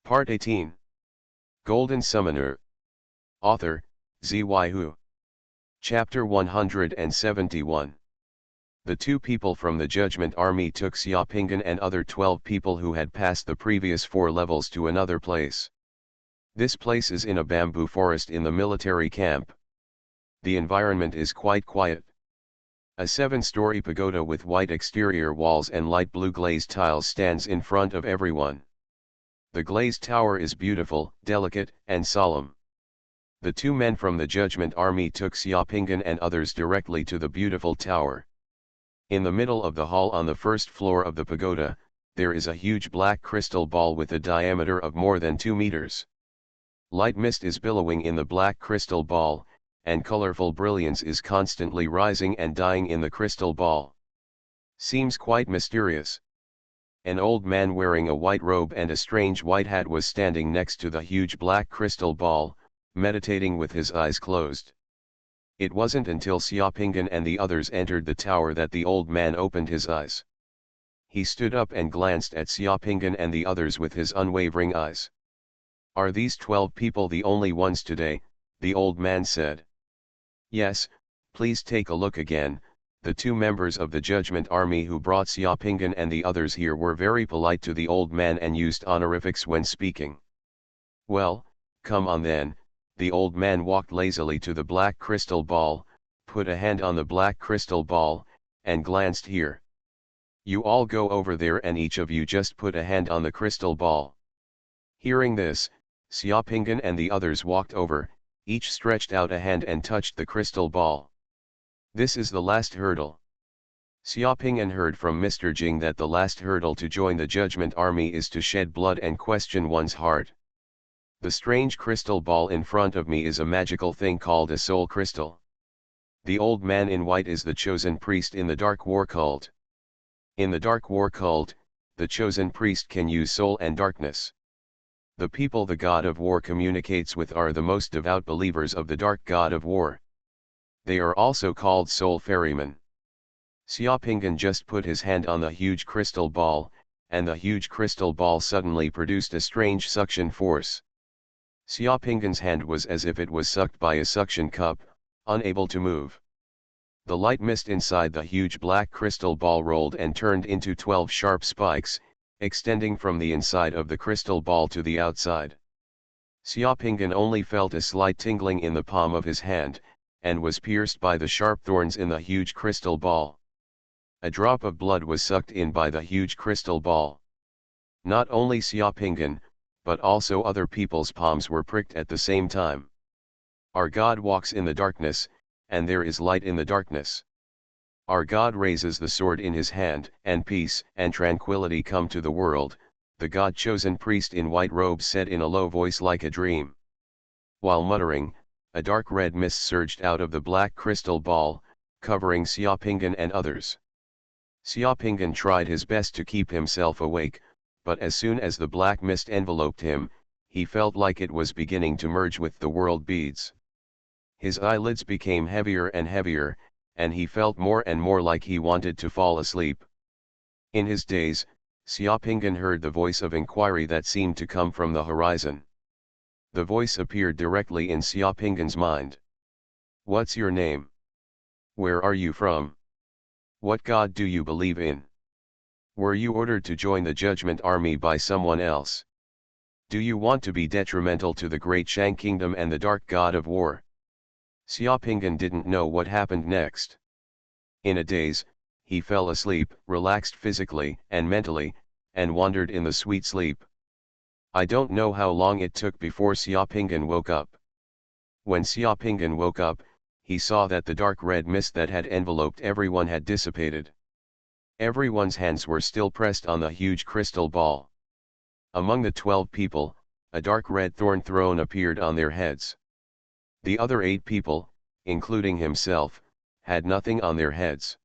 Part 18. Golden Summoner. Author, Xuanhuan. Chapter 171. The two people from the Judgment Army took Xiaopingan and other 12 people who had passed the previous 4 levels to another place. This place is in a bamboo forest in the military camp. The environment is quite quiet. A 7-story pagoda with white exterior walls and light blue glazed tiles stands in front of everyone. The glazed tower is beautiful, delicate, and solemn. The 2 men from the Judgment Army took Xiaopingan and others directly to the beautiful tower. In the middle of the hall on the first floor of the pagoda, there is a huge black crystal ball with a diameter of more than 2 meters. Light mist is billowing in the black crystal ball, and colorful brilliance is constantly rising and dying in the crystal ball. Seems quite mysterious. An old man wearing a white robe and a strange white hat was standing next to the huge black crystal ball, meditating with his eyes closed. It wasn't until Xiaopingan and the others entered the tower that the old man opened his eyes. He stood up and glanced at Xiaopingan and the others with his unwavering eyes. "Are these 12 people the only ones today?" the old man said. "Yes, please take a look again." The 2 members of the Judgment Army who brought Xiaopingan and the others here were very polite to the old man and used honorifics when speaking. "Well, come on then." The old man walked lazily to the black crystal ball, put a hand on the black crystal ball, and glanced here. "You all go over there and each of you just put a hand on the crystal ball." Hearing this, Xiaopingan and the others walked over, each stretched out a hand and touched the crystal ball. "This is the last hurdle." Xiaopingan heard from Mr. Jing that the last hurdle to join the Judgment Army is to shed blood and question one's heart. "The strange crystal ball in front of me is a magical thing called a soul crystal. The old man in white is the chosen priest in the Dark War cult. In the Dark War cult, the chosen priest can use soul and darkness. The people the God of War communicates with are the most devout believers of the Dark God of War. They are also called soul ferrymen." Xiaopingan just put his hand on the huge crystal ball, and the huge crystal ball suddenly produced a strange suction force. Xiaopingan's hand was as if it was sucked by a suction cup, unable to move. The light mist inside the huge black crystal ball rolled and turned into 12 sharp spikes, extending from the inside of the crystal ball to the outside. Xiaopingan only felt a slight tingling in the palm of his hand, and was pierced by the sharp thorns in the huge crystal ball. A drop of blood was sucked in by the huge crystal ball. Not only Xiaopingan, but also other people's palms were pricked at the same time. Our God walks in the darkness, and there is light in the darkness. Our God raises the sword in his hand, and peace and tranquility come to the world, the God-chosen priest in white robes said in a low voice like a dream. While muttering, a dark red mist surged out of the black crystal ball, covering Xiaopingan and others. Xiaopingan tried his best to keep himself awake, but as soon as the black mist enveloped him, he felt like it was beginning to merge with the world beads. His eyelids became heavier and heavier, and he felt more and more like he wanted to fall asleep. In his daze, Xiaopingan heard the voice of inquiry that seemed to come from the horizon. The voice appeared directly in Xiaopingan's mind. "What's your name? Where are you from? What God do you believe in? Were you ordered to join the Judgment Army by someone else? Do you want to be detrimental to the Great Shang Kingdom and the Dark God of War?" Xiaopingan didn't know what happened next. In a daze, he fell asleep, relaxed physically and mentally, and wandered in the sweet sleep. I don't know how long it took before Xiaopingan woke up. When Xiaopingan woke up, he saw that the dark red mist that had enveloped everyone had dissipated. Everyone's hands were still pressed on the huge crystal ball. Among the 12 people, a dark red thorn throne appeared on their heads. The other 8 people, including himself, had nothing on their heads.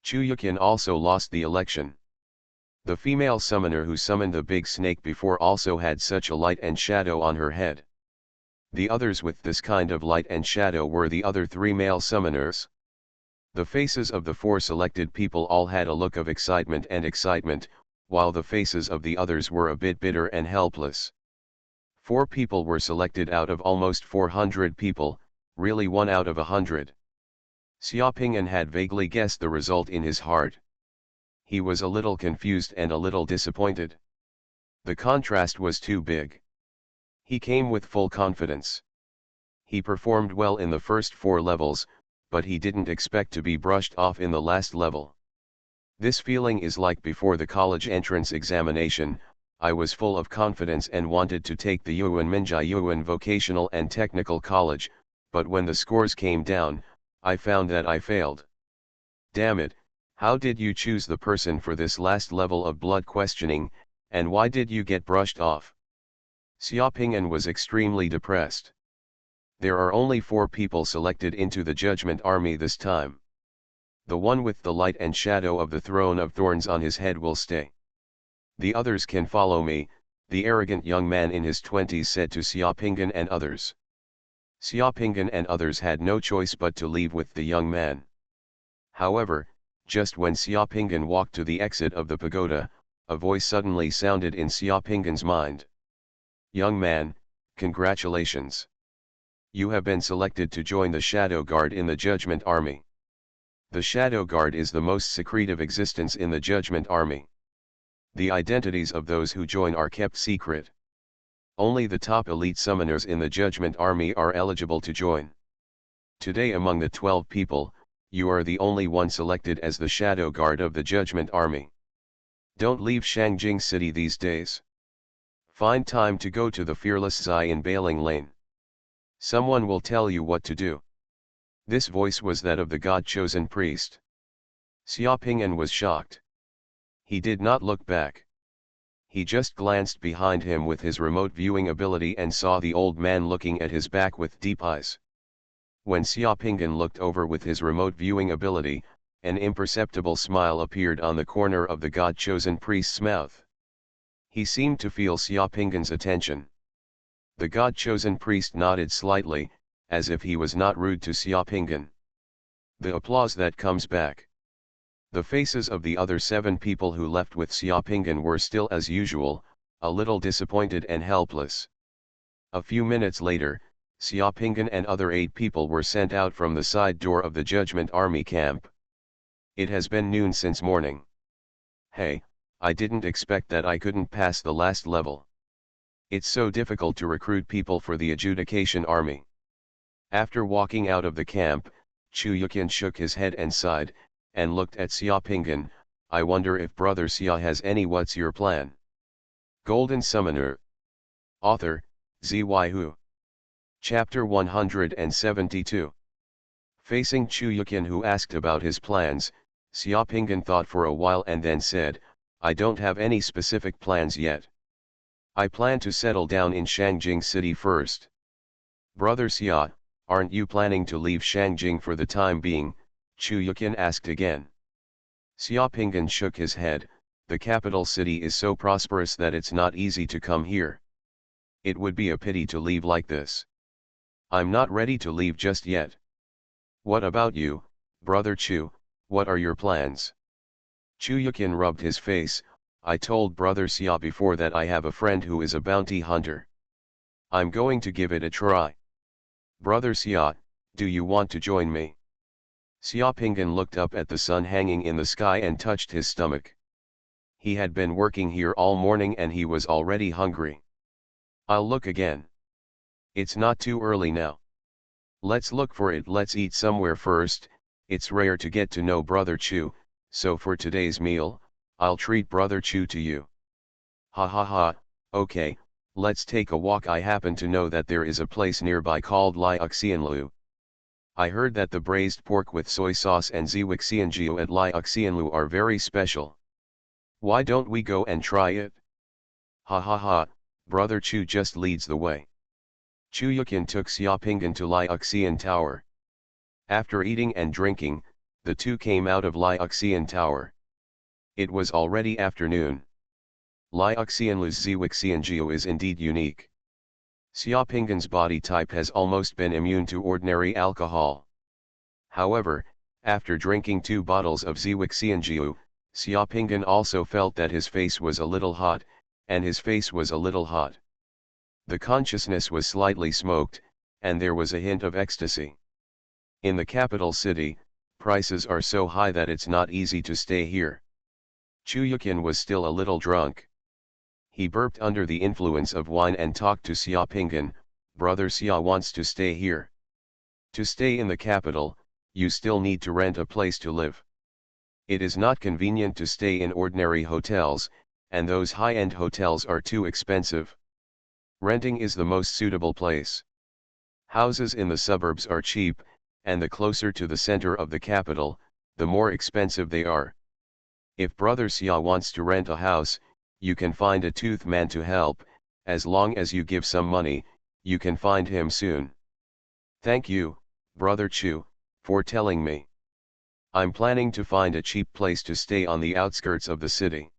Chu Yuqin also lost the election. The female summoner who summoned the big snake before also had such a light and shadow on her head. The others with this kind of light and shadow were the other 3 male summoners. The faces of the 4 selected people all had a look of excitement, while the faces of the others were a bit bitter and helpless. 4 people were selected out of almost 400 people, really 1 out of 100. Xiaoping'an had vaguely guessed the result in his heart. He was a little confused and a little disappointed. The contrast was too big. He came with full confidence. He performed well in the first 4 levels, but he didn't expect to be brushed off in the last level. This feeling is like before the college entrance examination. I was full of confidence and wanted to take the Xuanhuan Vocational and Technical College, but when the scores came down, I found that I failed. Damn it, how did you choose the person for this last level of blood questioning, and why did you get brushed off? Xiaoping'an was extremely depressed. There are only 4 people selected into the Judgment Army this time. The one with the light and shadow of the throne of thorns on his head will stay. The others can follow me, the arrogant young man in his 20s said to Xiaoping'an and others. Xiaoping'an and others had no choice but to leave with the young man. However, just when Xiaoping'an walked to the exit of the pagoda, a voice suddenly sounded in Xiaoping'an's mind. Young man, congratulations. You have been selected to join the Shadow Guard in the Judgment Army. The Shadow Guard is the most secretive existence in the Judgment Army. The identities of those who join are kept secret. Only the top elite summoners in the Judgment Army are eligible to join. Today among the 12 people, you are the only one selected as the Shadow Guard of the Judgment Army. Don't leave Shangjing City these days. Find time to go to the Fearless Zai in Bailing Lane. Someone will tell you what to do. This voice was that of the God-chosen priest. Xiaoping'an was shocked. He did not look back. He just glanced behind him with his remote viewing ability and saw the old man looking at his back with deep eyes. When Xiaoping'an looked over with his remote viewing ability, an imperceptible smile appeared on the corner of the God-chosen priest's mouth. He seemed to feel Xiaoping'an's attention. The God-chosen priest nodded slightly, as if he was not rude to Xiaoping'an. The applause that comes back. The faces of the other 7 people who left with Xiaoping'an were still as usual, a little disappointed and helpless. A few minutes later, Xiaoping'an and other 8 people were sent out from the side door of the Judgment Army camp. It has been noon since morning. Hey, I didn't expect that I couldn't pass the last level. It's so difficult to recruit people for the adjudication army. After walking out of the camp, Chu Yuqian shook his head and sighed, and looked at Xiaoping'an. I wonder if Brother Xia has any. What's your plan? Golden Summoner. Author, Xuanhuan. Chapter 172. Facing Chu Yuqian, who asked about his plans, Xiaoping'an thought for a while and then said, I don't have any specific plans yet. I plan to settle down in Shangjing City first. Brother Xia, aren't you planning to leave Shangjing for the time being? Chu Yuqian asked again. Xiaoping'an shook his head. The capital city is so prosperous that it's not easy to come here. It would be a pity to leave like this. I'm not ready to leave just yet. What about you, Brother Chu, what are your plans? Chu Yuqian rubbed his face. I told Brother Xia before that I have a friend who is a bounty hunter. I'm going to give it a try. Brother Xia, do you want to join me? Xiaoping'an looked up at the sun hanging in the sky and touched his stomach. He had been working here all morning and he was already hungry. I'll look again. It's not too early now. Let's look for it. Let's eat somewhere first. It's rare to get to know Brother Chu, so for today's meal, I'll treat Brother Chu to you. Ha ha ha, okay, let's take a walk. I happen to know that there is a place nearby called Liuxianlu. I heard that the braised pork with soy sauce and Ziwixianjiu at Liuxianlu are very special. Why don't we go and try it? Ha ha ha, Brother Chu just leads the way. Chu Yuqian took Xiaoping'an to Liuxian Tower. After eating and drinking, the two came out of Liuxian Tower. It was already afternoon. Liuxianlu's Ziwixianjiu is indeed unique. Xiaoping'an's body type has almost been immune to ordinary alcohol. However, after drinking 2 bottles of Ziwixianjiu, Xiaopinggan also felt that his face was a little hot, and his face was a little hot. The consciousness was slightly smoked, and there was a hint of ecstasy. In the capital city, prices are so high that it's not easy to stay here. Chuyakin was still a little drunk. He burped under the influence of wine and talked to Xiaopinggan, "Brother Xia wants to stay here. To stay in the capital, you still need to rent a place to live. It is not convenient to stay in ordinary hotels, and those high-end hotels are too expensive. Renting is the most suitable place. Houses in the suburbs are cheap, and the closer to the center of the capital, the more expensive they are. If Brother Xia wants to rent a house, you can find a tooth man to help, as long as you give some money, you can find him soon." "Thank you, Brother Chu, for telling me. I'm planning to find a cheap place to stay on the outskirts of the city.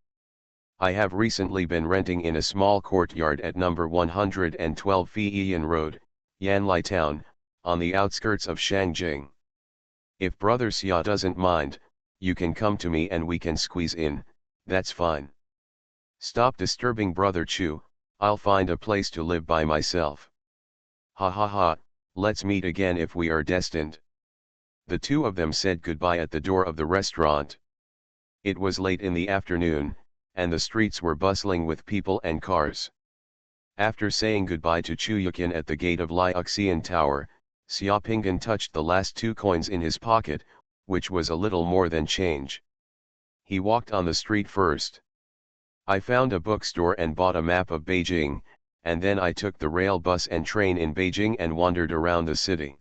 I have recently been renting in a small courtyard at number 112 Fiyian Road, Yanlai Town, on the outskirts of Shangjing. If Brother Xia doesn't mind, you can come to me and we can squeeze in, that's fine. Stop disturbing Brother Chu, I'll find a place to live by myself. Ha ha ha, let's meet again if we are destined." The two of them said goodbye at the door of the restaurant. It was late in the afternoon, and the streets were bustling with people and cars. After saying goodbye to Chuyakin at the gate of Liuxian Tower, Xiaopinggan touched the last 2 coins in his pocket, which was a little more than change. He walked on the street first. "I found a bookstore and bought a map of Beijing, and then I took the rail bus and train in Beijing and wandered around the city.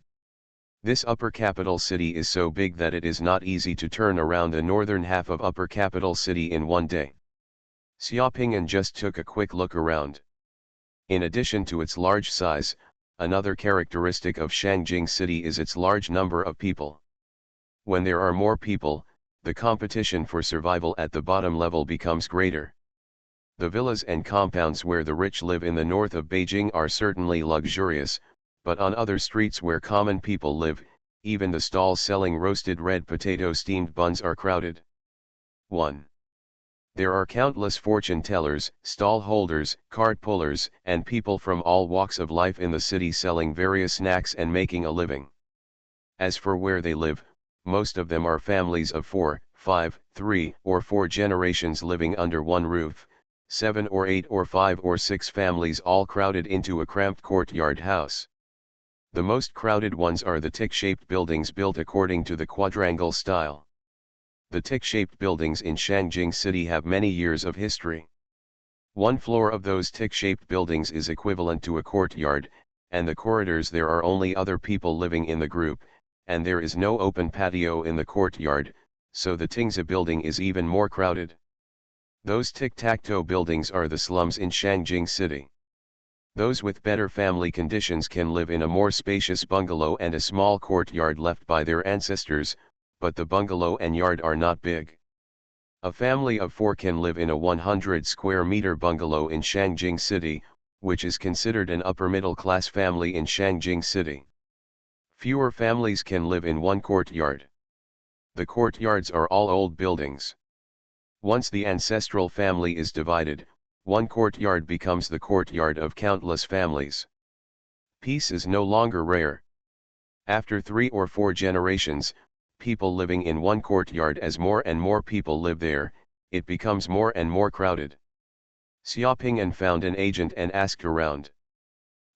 This upper capital city is so big that it is not easy to turn around the northern half of upper capital city in one day." Xiaopingyan just took a quick look around. In addition to its large size, another characteristic of Shangjing city is its large number of people. When there are more people, the competition for survival at the bottom level becomes greater. The villas and compounds where the rich live in the north of Beijing are certainly luxurious, but on other streets where common people live, even the stalls selling roasted red potato steamed buns are crowded. 1. There are countless fortune tellers, stall holders, cart pullers, and people from all walks of life in the city selling various snacks and making a living. As for where they live, most of them are families of 4, 5, 3, or 4 generations living under one roof, 7 or 8 or 5 or 6 families all crowded into a cramped courtyard house. The most crowded ones are the tick-shaped buildings built according to the quadrangle style. The tick-shaped buildings in Shangjing city have many years of history. One floor of those tick-shaped buildings is equivalent to a courtyard, and the corridors there are only other people living in the group, and there is no open patio in the courtyard, so the Tingza building is even more crowded. Those tic-tac-toe buildings are the slums in Shangjing city. Those with better family conditions can live in a more spacious bungalow and a small courtyard left by their ancestors, but the bungalow and yard are not big. A family of 4 can live in a 100 square meter bungalow in Shangjing city, which is considered an upper middle class family in Shangjing city. Fewer families can live in one courtyard. The courtyards are all old buildings. Once the ancestral family is divided, one courtyard becomes the courtyard of countless families. Peace is no longer rare. After 3 or 4 generations, people living in one courtyard, as more and more people live there, it becomes more and more crowded. Xiaopingyan found an agent and asked around.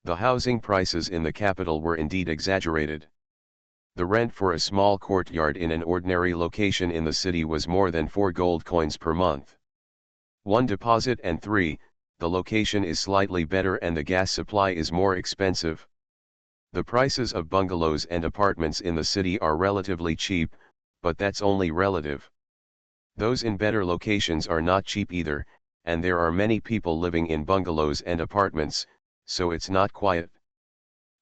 The housing prices in the capital were indeed exaggerated. The rent for a small courtyard in an ordinary location in the city was more than 4 gold coins per month. 1 deposit, and 3, the location is slightly better and the gas supply is more expensive. The prices of bungalows and apartments in the city are relatively cheap, but that's only relative. Those in better locations are not cheap either, and there are many people living in bungalows and apartments, so it's not quiet.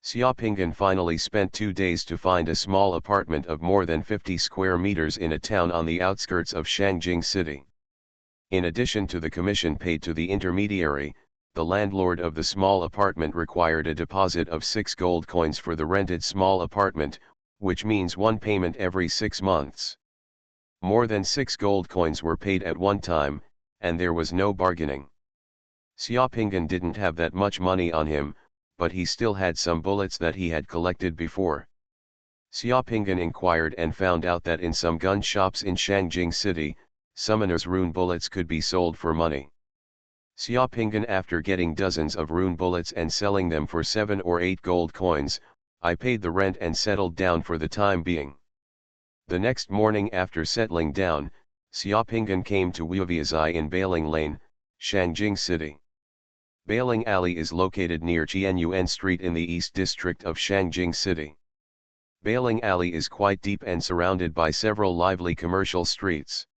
Xiaopingyan finally spent 2 days to find a small apartment of more than 50 square meters in a town on the outskirts of Shangjing city. In addition to the commission paid to the intermediary, the landlord of the small apartment required a deposit of 6 gold coins for the rented small apartment, which means 1 payment every 6 months. More than 6 gold coins were paid at one time, and there was no bargaining. Xiaopingyan didn't have that much money on him, but he still had some bullets that he had collected before. Xiaopingyan inquired and found out that in some gun shops in Shangjing City, summoners' rune bullets could be sold for money. Xiaopingyan, after getting dozens of rune bullets and selling them for 7 or 8 gold coins, I paid the rent and settled down for the time being. The next morning after settling down, Xiaopingyan came to Wuviazai in Bailing Lane, Shangjing City. Bailing Alley is located near Qianyuan Street in the East District of Shangjing City. Bailing Alley is quite deep and surrounded by several lively commercial streets.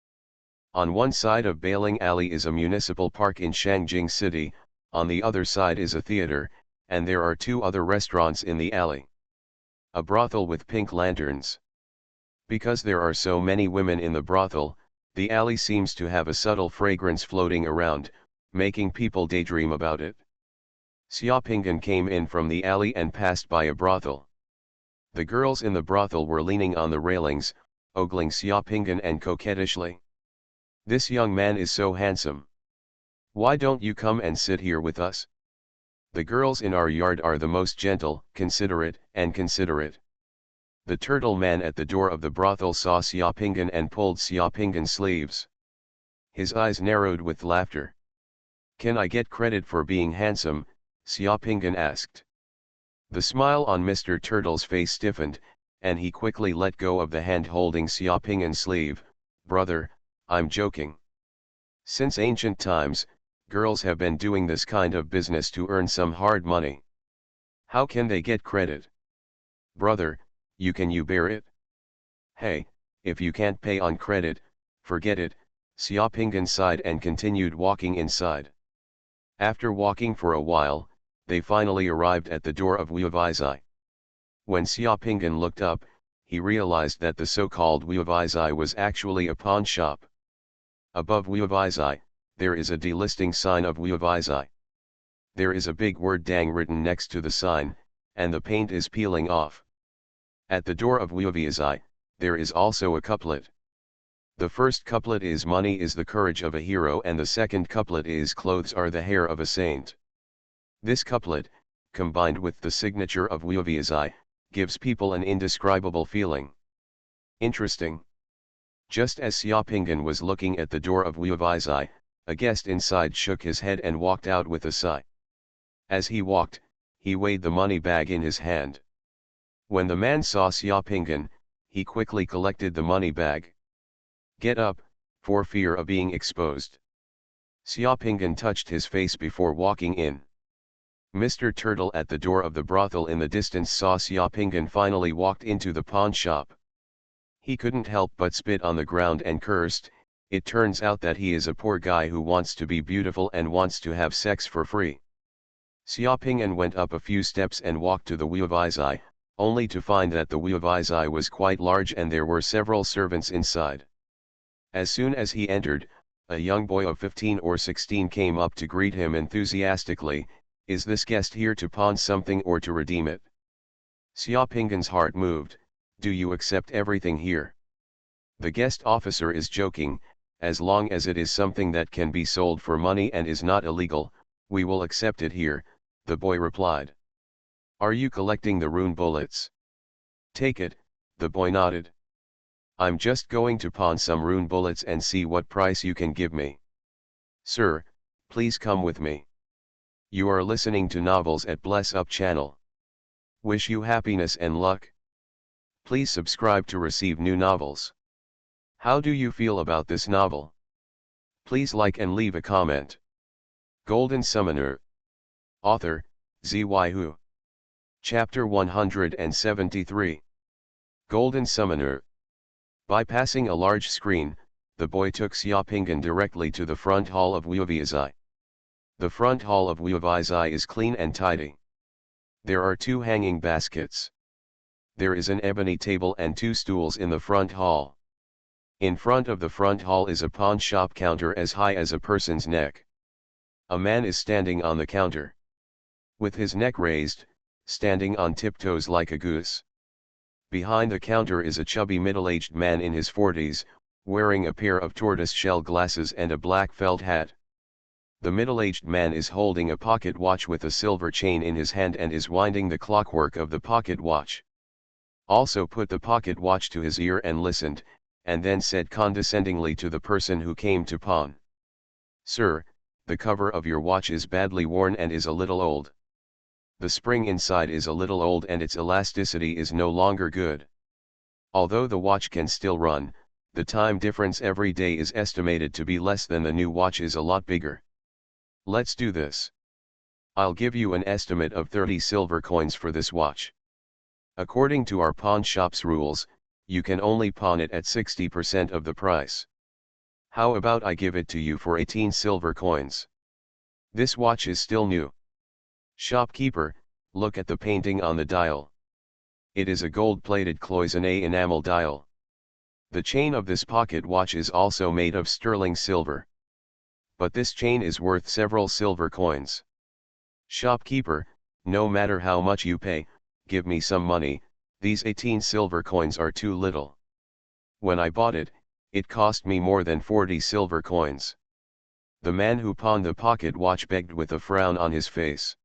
On one side of Bailing Alley is a municipal park in Shangjing City, on the other side is a theater, and there are 2 other restaurants in the alley. A brothel with pink lanterns. Because there are so many women in the brothel, the alley seems to have a subtle fragrance floating around, making people daydream about it. Xiaopingyan came in from the alley and passed by a brothel. The girls in the brothel were leaning on the railings, ogling Xiaopingyan and coquettishly. "This young man is so handsome. Why don't you come and sit here with us? The girls in our yard are the most gentle, considerate, and considerate." The turtle man at the door of the brothel saw Xiaopingyan and pulled Xiaopingyan's sleeves. His eyes narrowed with laughter. "Can I get credit for being handsome?" Xiaopingyan asked. The smile on Mr. Turtle's face stiffened, and he quickly let go of the hand holding Xiaopingyan's sleeve. "Brother, I'm joking. Since ancient times, girls have been doing this kind of business to earn some hard money. How can they get credit? Brother, can you bear it? Hey, if you can't pay on credit, forget it." Xiaopingyan sighed and continued walking inside. After walking for a while, they finally arrived at the door of Wuvaizai. When Xiaopingyan looked up, he realized that the so-called Wuvaizai was actually a pawn shop. Above Wuvaizai, there is a delisting sign of Wuvaizai. There is a big word "Dang" written next to the sign, and the paint is peeling off. At the door of Wuvaizai, there is also a couplet. The first couplet is "Money is the courage of a hero," and the second couplet is "Clothes are the hair of a saint." This couplet, combined with the signature of Wuvaizai, gives people an indescribable feeling. Interesting. Just as Xiaopingyan was looking at the door of Wuvaizai, a guest inside shook his head and walked out with a sigh. As he walked, he weighed the money bag in his hand. When the man saw Xiaopingyan, he quickly collected the money bag. "Get up," for fear of being exposed. Xiaopingyan touched his face before walking in. Mr. Turtle at the door of the brothel in the distance saw Xiaopingyan finally walked into the pawn shop. He couldn't help but spit on the ground and cursed. It turns out that he is a poor guy who wants to be beautiful and wants to have sex for free. Xiaopingyan went up a few steps and walked to the Wuvaizai, only to find that the Wuvaizai was quite large and there were several servants inside. As soon as he entered, a young boy of 15 or 16 came up to greet him enthusiastically. "Is this guest here to pawn something or to redeem it?" Xiaopingyan's heart moved. "Do you accept everything here?" The guest officer is joking. "As long as it is something that can be sold for money and is not illegal, we will accept it here," the boy replied. "Are you collecting the rune bullets?" "Take it," the boy nodded. "I'm just going to pawn some rune bullets and see what price you can give me." "Sir, please come with me. You are listening to novels at Bless Up channel. Wish you happiness and luck. Please subscribe to receive new novels. How do you feel about this novel? Please like and leave a comment. Golden Summoner. Author, Xuanhuan. Chapter 173. Golden Summoner. Bypassing a large screen, the boy took Xiaopingyan directly to the front hall of Wuvaizai. The front hall of Wuvaizai is clean and tidy. There are 2 hanging baskets. There is an ebony table and 2 stools in the front hall. In front of the front hall is a pawn shop counter as high as a person's neck. A man is standing on the counter. With his neck raised, standing on tiptoes like a goose. Behind the counter is a chubby middle-aged man in his 40s, wearing a pair of tortoise-shell glasses and a black felt hat. The middle-aged man is holding a pocket watch with a silver chain in his hand and is winding the clockwork of the pocket watch. Also put the pocket watch to his ear and listened, and then said condescendingly to the person who came to pawn. "Sir, the cover of your watch is badly worn and is a little old. The spring inside is a little old and its elasticity is no longer good. Although the watch can still run, the time difference every day is estimated to be less than the new watch is a lot bigger. Let's do this. I'll give you an estimate of 30 silver coins for this watch. According to our pawn shop's rules, you can only pawn it at 60% of the price. How about I give it to you for 18 silver coins? This watch is still new." "Shopkeeper, look at the painting on the dial. It is a gold-plated cloisonné enamel dial. The chain of this pocket watch is also made of sterling silver. But this chain is worth several silver coins. Shopkeeper, no matter how much you pay, give me some money, these 18 silver coins are too little. When I bought it, it cost me more than 40 silver coins." The man who pawned the pocket watch begged with a frown on his face.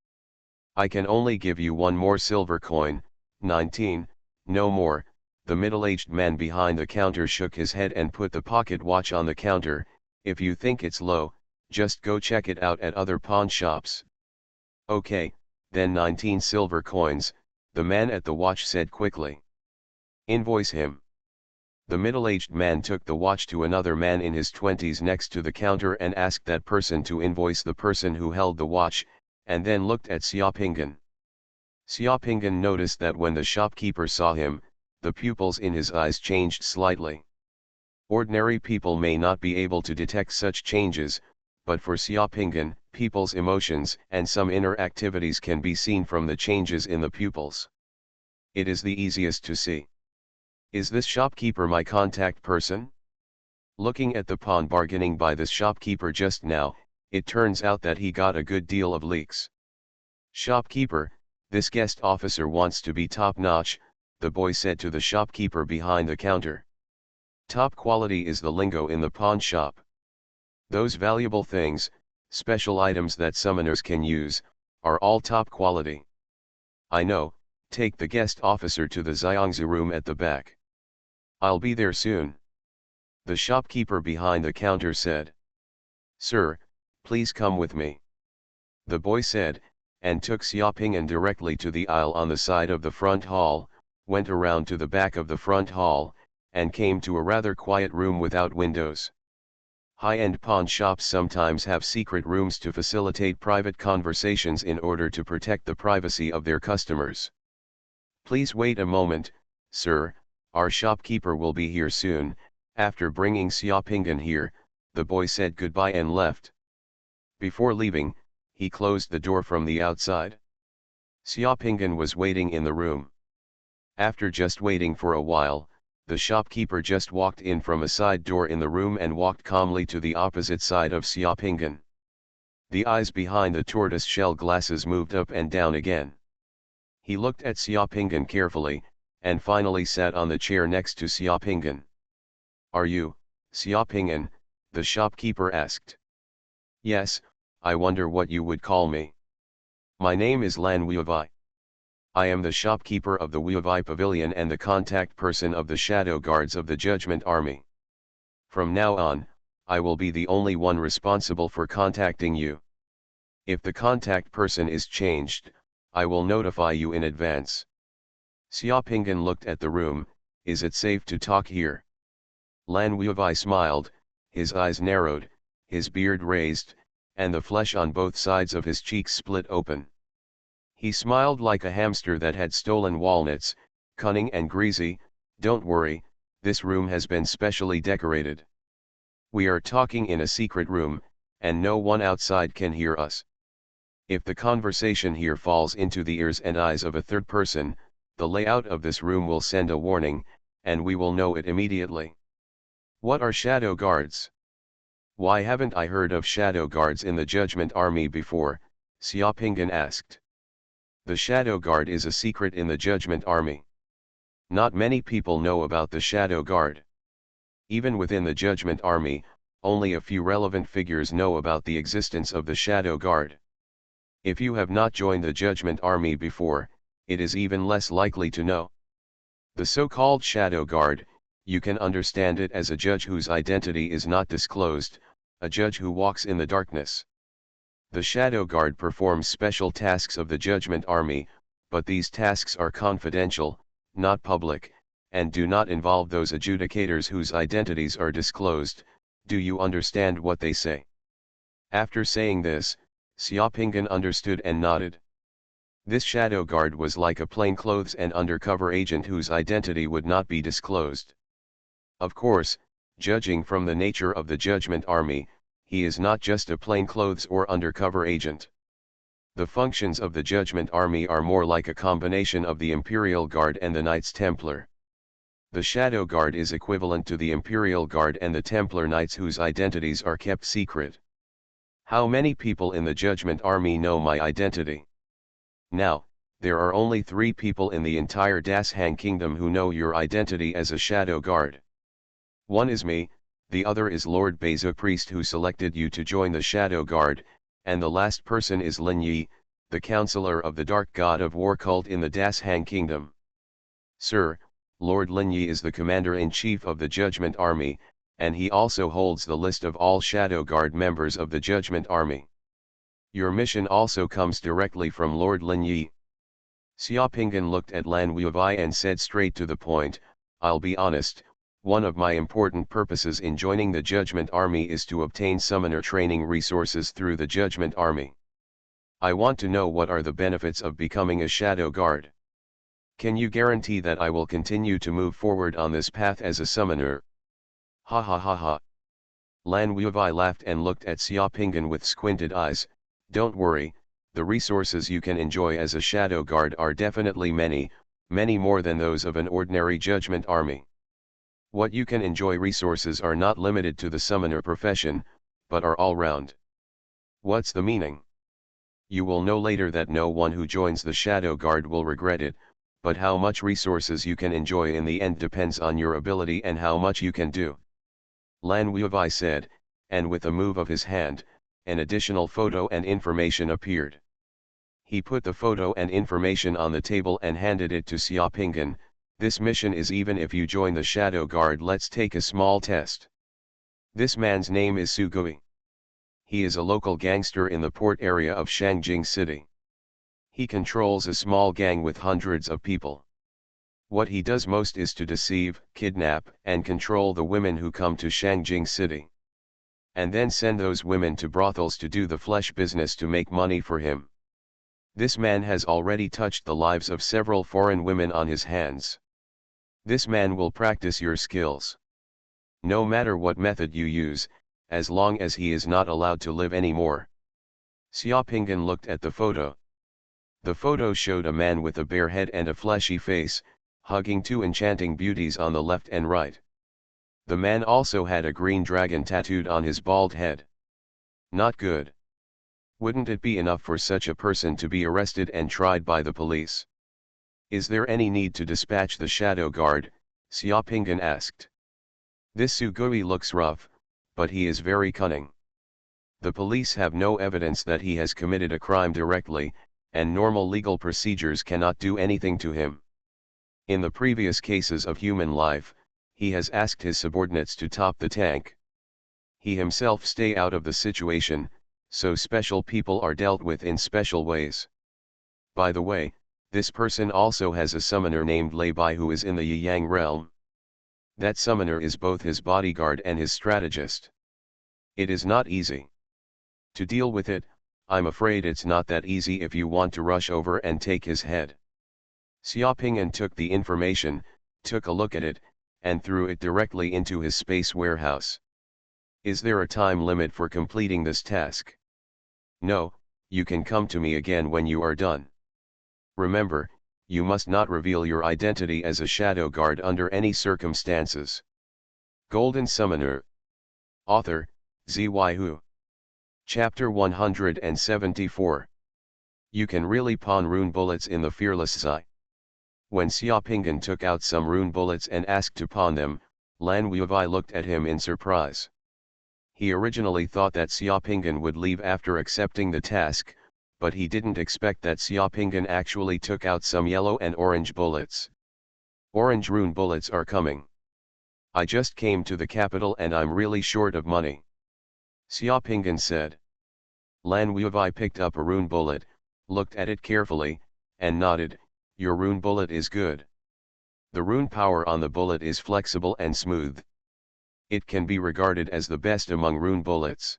"I can only give you one more silver coin, 19, no more." The middle-aged man behind the counter shook his head and put the pocket watch on the counter. "If you think it's low, just go check it out at other pawn shops." "Okay, then 19 silver coins," the man at the watch said quickly. "Invoice him." The middle-aged man took the watch to another man in his 20s next to the counter and asked that person to invoice the person who held the watch, and then looked at Xiaopingen. Xiaopingen noticed that when the shopkeeper saw him, the pupils in his eyes changed slightly. Ordinary people may not be able to detect such changes, but for Xiaopingen, people's emotions and some inner activities can be seen from the changes in the pupils. It is the easiest to see. "Is this shopkeeper my contact person?" Looking at the pawn bargaining by this shopkeeper just now, it turns out that he got a good deal of leaks. "Shopkeeper, this guest officer wants to be top-notch," the boy said to the shopkeeper behind the counter. Top quality is the lingo in the pawn shop. Those valuable things, special items that summoners can use, are all top quality. "I know, take the guest officer to the Xiangzi room at the back. I'll be there soon," the shopkeeper behind the counter said. "Sir, please come with me," the boy said, and took Xiaopingen directly to the aisle on the side of the front hall, went around to the back of the front hall, and came to a rather quiet room without windows. High-end pawn shops sometimes have secret rooms to facilitate private conversations in order to protect the privacy of their customers. "Please wait a moment, sir, our shopkeeper will be here soon." After bringing Xiaopingen here, the boy said goodbye and left. Before leaving, he closed the door from the outside. Xiaopingen was waiting in the room. After just waiting for a while, the shopkeeper just walked in from a side door in the room and walked calmly to the opposite side of Xiaopingen. The eyes behind the tortoise-shell glasses moved up and down again. He looked at Xiaopingen carefully, and finally sat on the chair next to Xiaopingen. "Are you, Xiaopingen?" the shopkeeper asked. "Yes, I wonder what you would call me." "My name is Lan Wuivai. I am the shopkeeper of the Wuivai Pavilion and the contact person of the shadow guards of the Judgment Army. From now on, I will be the only one responsible for contacting you. If the contact person is changed, I will notify you in advance." Xiaopingen looked at the room. "Is it safe to talk here?" Lan Wuivai smiled, his eyes narrowed, his beard raised, and the flesh on both sides of his cheeks split open. He smiled like a hamster that had stolen walnuts, cunning and greasy. "Don't worry, this room has been specially decorated. We are talking in a secret room, and no one outside can hear us. If the conversation here falls into the ears and eyes of a third person, the layout of this room will send a warning, and we will know it immediately." "What are shadow guards? Why haven't I heard of shadow guards in the Judgment Army before?" Xiaopingen asked. "The shadow guard is a secret in the Judgment Army. Not many people know about the shadow guard. Even within the Judgment Army, only a few relevant figures know about the existence of the Shadow Guard. If you have not joined the Judgment Army before, it is even less likely to know. The so-called Shadow Guard, you can understand it as a judge whose identity is not disclosed, a judge who walks in the darkness. The Shadow Guard performs special tasks of the Judgment Army, but these tasks are confidential, not public, and do not involve those adjudicators whose identities are disclosed. Do you understand what they say? After saying this, Xiaopinggan understood and nodded. This Shadow Guard was like a plainclothes and undercover agent whose identity would not be disclosed. Of course, judging from the nature of the Judgment Army, he is not just a plainclothes or undercover agent. The functions of the Judgment Army are more like a combination of the Imperial Guard and the Knights Templar. The Shadow Guard is equivalent to the Imperial Guard and the Templar Knights whose identities are kept secret. How many people in the Judgment Army know my identity? Now, there are only 3 people in the entire Dashang Kingdom who know your identity as a Shadow Guard. One is me, the other is Lord Beza Priest who selected you to join the Shadow Guard, and the last person is Lin Yi, the counselor of the Dark God of War cult in the Dashang Kingdom. Sir, Lord Lin Yi is the commander-in-chief of the Judgment Army, and he also holds the list of all Shadow Guard members of the Judgment Army. Your mission also comes directly from Lord Lin Yi. Xiaopinggan looked at Lan Wubai and said straight to the point, I'll be honest, one of my important purposes in joining the Judgment Army is to obtain summoner training resources through the Judgment Army. I want to know what are the benefits of becoming a Shadow Guard. Can you guarantee that I will continue to move forward on this path as a summoner? Ha ha ha ha. Lan Wubai laughed and looked at Xiaopinggan with squinted eyes. Don't worry, the resources you can enjoy as a Shadow Guard are definitely many, many more than those of an ordinary Judgment Army. What you can enjoy resources are not limited to the summoner profession, but are all round. What's the meaning? You will know later that no one who joins the Shadow Guard will regret it, but how much resources you can enjoy in the end depends on your ability and how much you can do. Lan Wubai said, and with a move of his hand, an additional photo and information appeared. He put the photo and information on the table and handed it to Xiaopinggan. This mission is even if you join the Shadow Guard. Let's take a small test. This man's name is Su Gui. He is a local gangster in the port area of Shangjing City. He controls a small gang with hundreds of people. What he does most is to deceive, kidnap, and control the women who come to Shangjing City. And then send those women to brothels to do the flesh business to make money for him. This man has already touched the lives of several foreign women on his hands. This man will practice your skills. No matter what method you use, as long as he is not allowed to live anymore. Xiaopinggan looked at the photo. The photo showed a man with a bare head and a fleshy face, hugging 2 enchanting beauties on the left and right. The man also had a green dragon tattooed on his bald head. Not good. Wouldn't it be enough for such a person to be arrested and tried by the police? Is there any need to dispatch the Shadow Guard? Xiaopinggan asked. This Su Gui looks rough, but he is very cunning. The police have no evidence that he has committed a crime directly, and normal legal procedures cannot do anything to him. In the previous cases of human life, he has asked his subordinates to top the tank. He himself stay out of the situation, so special people are dealt with in special ways. By the way, this person also has a summoner named Lei Bai who is in the Yiyang realm. That summoner is both his bodyguard and his strategist. It is not easy to deal with it. I'm afraid it's not that easy if you want to rush over and take his head. Xiaopinggan took the information, took a look at it, and threw it directly into his space warehouse. Is there a time limit for completing this task? No, you can come to me again when you are done. Remember, you must not reveal your identity as a Shadow Guard under any circumstances. Golden Summoner. Author, Xuanhuan. Chapter 174. You can really pawn rune bullets in the Fearless Zai. When Xiaopinggan took out some rune bullets and asked to pawn them, Lan Wubai looked at him in surprise. He originally thought that Xiaopingan would leave after accepting the task, but he didn't expect that Xiaopingan actually took out some yellow and orange bullets. Orange rune bullets are coming. I just came to the capital and I'm really short of money. Xiaopingan said. Lan Wubai picked up a rune bullet, looked at it carefully, and nodded, your rune bullet is good. The rune power on the bullet is flexible and smooth. It can be regarded as the best among rune bullets.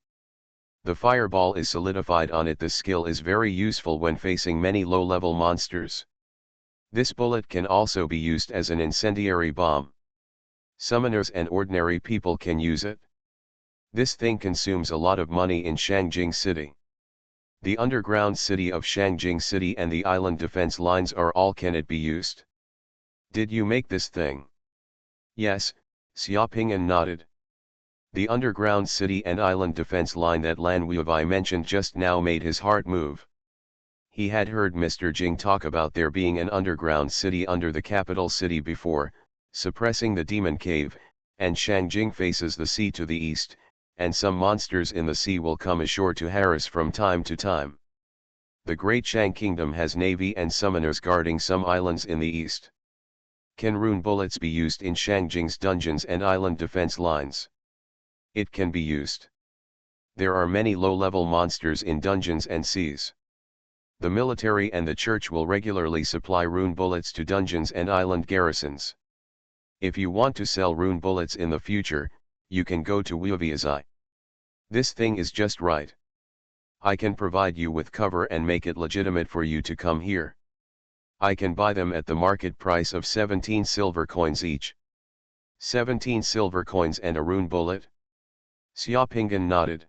The fireball is solidified on it. This skill is very useful when facing many low-level monsters. This bullet can also be used as an incendiary bomb. Summoners and ordinary people can use it. This thing consumes a lot of money in Shangjing City. The underground city of Shangjing City and the island defense lines are all can it be used. Did you make this thing? Yes, Xiaopingan nodded. The underground city and island defense line that Lan Wubai mentioned just now made his heart move. He had heard Mr. Jing talk about there being an underground city under the capital city before, suppressing the demon cave, and Shangjing faces the sea to the east, and some monsters in the sea will come ashore to harass from time to time. The Great Shang Kingdom has navy and summoners guarding some islands in the east. Can rune bullets be used in Shangjing's dungeons and island defense lines? It can be used. There are many low-level monsters in dungeons and seas. The military and the church will regularly supply rune bullets to dungeons and island garrisons. If you want to sell rune bullets in the future, you can go to Wuviazai. This thing is just right. I can provide you with cover and make it legitimate for you to come here. I can buy them at the market price of 17 silver coins each. 17 silver coins and a rune bullet? Xiaopingan nodded.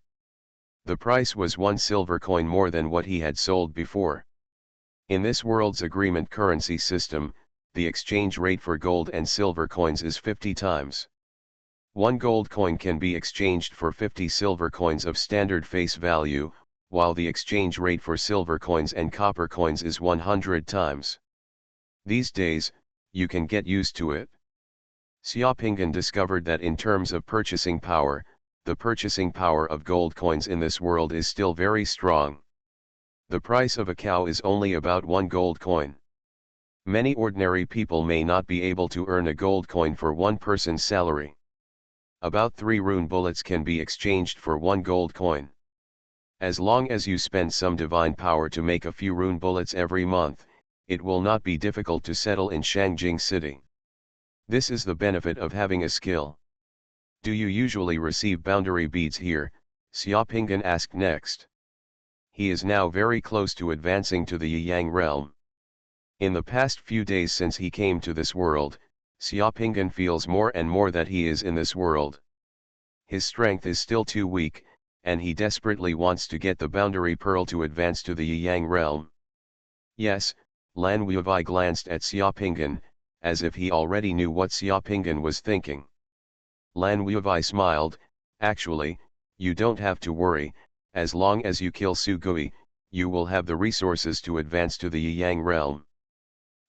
The price was 1 silver coin more than what he had sold before. In this world's agreement currency system, the exchange rate for gold and silver coins is 50 times. 1 gold coin can be exchanged for 50 silver coins of standard face value, while the exchange rate for silver coins and copper coins is 100 times. These days, you can get used to it. Xiaopingan discovered that in terms of purchasing power, the purchasing power of gold coins in this world is still very strong. The price of a cow is only about 1 gold coin. Many ordinary people may not be able to earn a gold coin for one person's salary. About 3 rune bullets can be exchanged for 1 gold coin. As long as you spend some divine power to make a few rune bullets every month, it will not be difficult to settle in Shangjing City. This is the benefit of having a skill. Do you usually receive boundary beads here? Xiaopingan asked next. He is now very close to advancing to the Yiyang realm. In the past few days since he came to this world, Xiaopingan feels more and more that he is in this world. His strength is still too weak, and he desperately wants to get the boundary pearl to advance to the Yiyang realm. Yes, Lan Wubai glanced at Xiaopingan, as if he already knew what Xiaopingan was thinking. Lan Wubai smiled, actually, you don't have to worry, as long as you kill Su Gui, you will have the resources to advance to the Yiyang realm.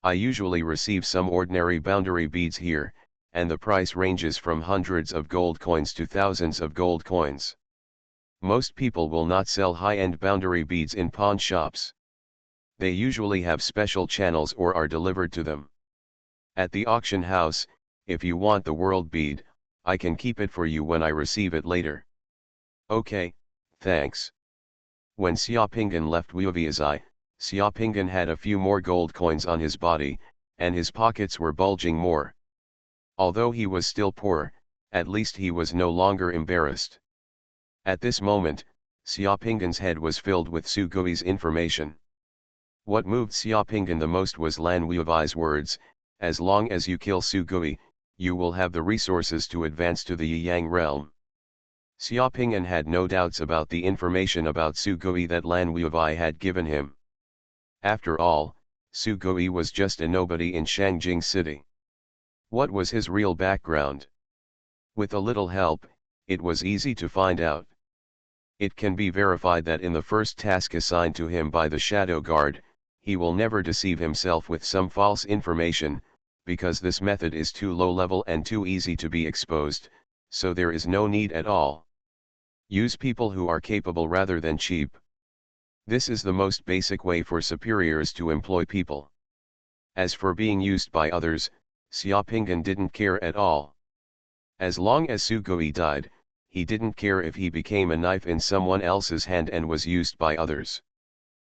I usually receive some ordinary boundary beads here, and the price ranges from hundreds of gold coins to thousands of gold coins. Most people will not sell high-end boundary beads in pawn shops. They usually have special channels or are delivered to them. At the auction house, if you want the world bead, I can keep it for you when I receive it later. Okay, thanks. When Xiaopingan left Wuviazai, Xiaopingan had a few more gold coins on his body, and his pockets were bulging more. Although he was still poor, at least he was no longer embarrassed. At this moment, Xiaopingan's head was filled with Su Gui's information. What moved Xiaopingan the most was Lan Wubai's words, as long as you kill Su Gui, you will have the resources to advance to the Yiyang realm. Xiaopingan had no doubts about the information about Su Gui that Lan Wubai had given him. After all, Su Gui was just a nobody in Shangjing City. What was his real background? With a little help, it was easy to find out. It can be verified that in the first task assigned to him by the Shadow Guard, he will never deceive himself with some false information, because this method is too low level and too easy to be exposed, so there is no need at all. Use people who are capable rather than cheap. This is the most basic way for superiors to employ people. As for being used by others, Xiaopinggan didn't care at all. As long as Sugoi died, he didn't care if he became a knife in someone else's hand and was used by others.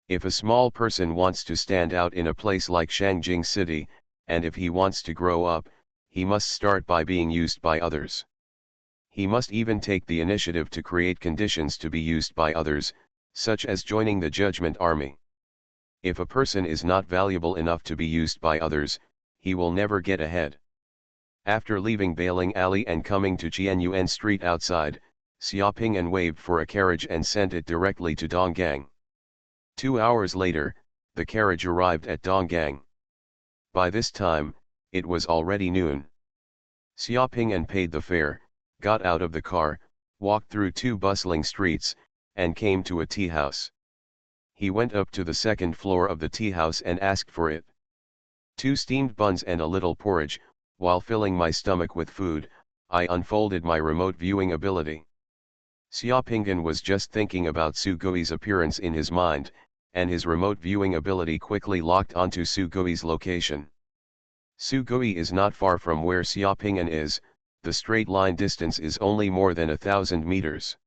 If a small person wants to stand out in a place like Shangjing City, and if he wants to grow up, he must start by being used by others. He must even take the initiative to create conditions to be used by others, such as joining the Judgment Army. If a person is not valuable enough to be used by others, he will never get ahead. After leaving Bailing Alley and coming to Qianyuan Street outside, Xiaopingyan waved for a carriage and sent it directly to Donggang. 2 hours later, the carriage arrived at Donggang. By this time, it was already noon. Xiaopingyan paid the fare, got out of the car, walked through 2 bustling streets, and came to a tea house. He went up to the second floor of the tea house and asked for it. 2 steamed buns and a little porridge. While filling my stomach with food, I unfolded my remote viewing ability. Xiaopingyan was just thinking about Sugoi's appearance in his mind, and his remote viewing ability quickly locked onto Sugoi's location. Sugoi is not far from where Xiaopingyan is, the straight line distance is only more than 1,000 meters.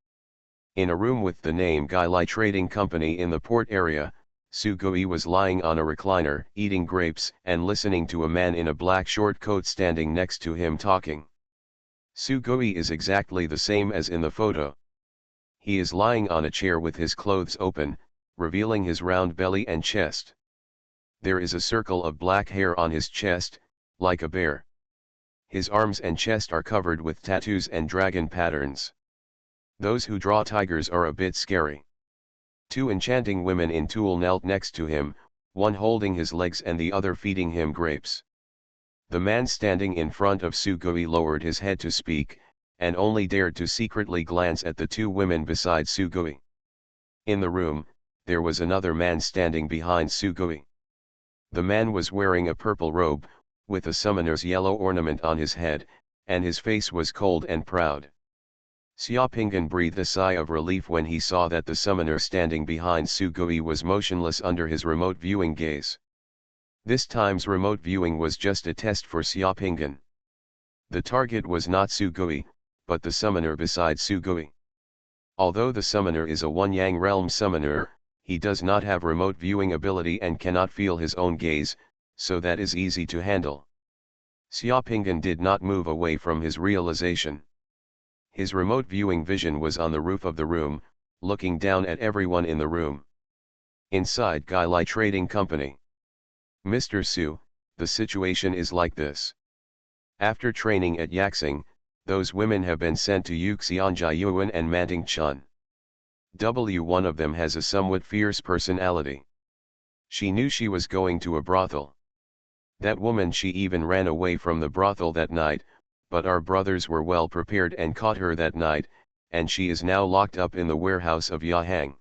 In a room with the name Gai Lai Trading Company in the port area, Sugoi was lying on a recliner, eating grapes and listening to a man in a black short coat standing next to him talking. Sugoi is exactly the same as in the photo. He is lying on a chair with his clothes open, revealing his round belly and chest. There is a circle of black hair on his chest, like a bear. His arms and chest are covered with tattoos and dragon patterns. Those who draw tigers are a bit scary. 2 enchanting women in tulle knelt next to him, one holding his legs and the other feeding him grapes. The man standing in front of Sugoi lowered his head to speak, and only dared to secretly glance at the 2 women beside Sugoi. In the room, there was another man standing behind Sugoi. The man was wearing a purple robe, with a summoner's yellow ornament on his head, and his face was cold and proud. Xiaopingyan breathed a sigh of relief when he saw that the summoner standing behind Sugoi was motionless under his remote viewing gaze. This time's remote viewing was just a test for Xiaopingyan. The target was not Sugoi, but the summoner beside Sugoi. Although the summoner is a One-Yang realm summoner, he does not have remote viewing ability and cannot feel his own gaze, so that is easy to handle. Xiaopingyan did not move away from his realization. His remote viewing vision was on the roof of the room, looking down at everyone in the room. Inside Gai Lai Trading Company. Mr. Su, the situation is like this. After training at Yaxing, those women have been sent to Yuxianjiayuan and Mantingchun. One of them has a somewhat fierce personality. She knew she was going to a brothel. That woman she even ran away from the brothel that night, but our brothers were well prepared and caught her that night, and she is now locked up in the warehouse of Yahang.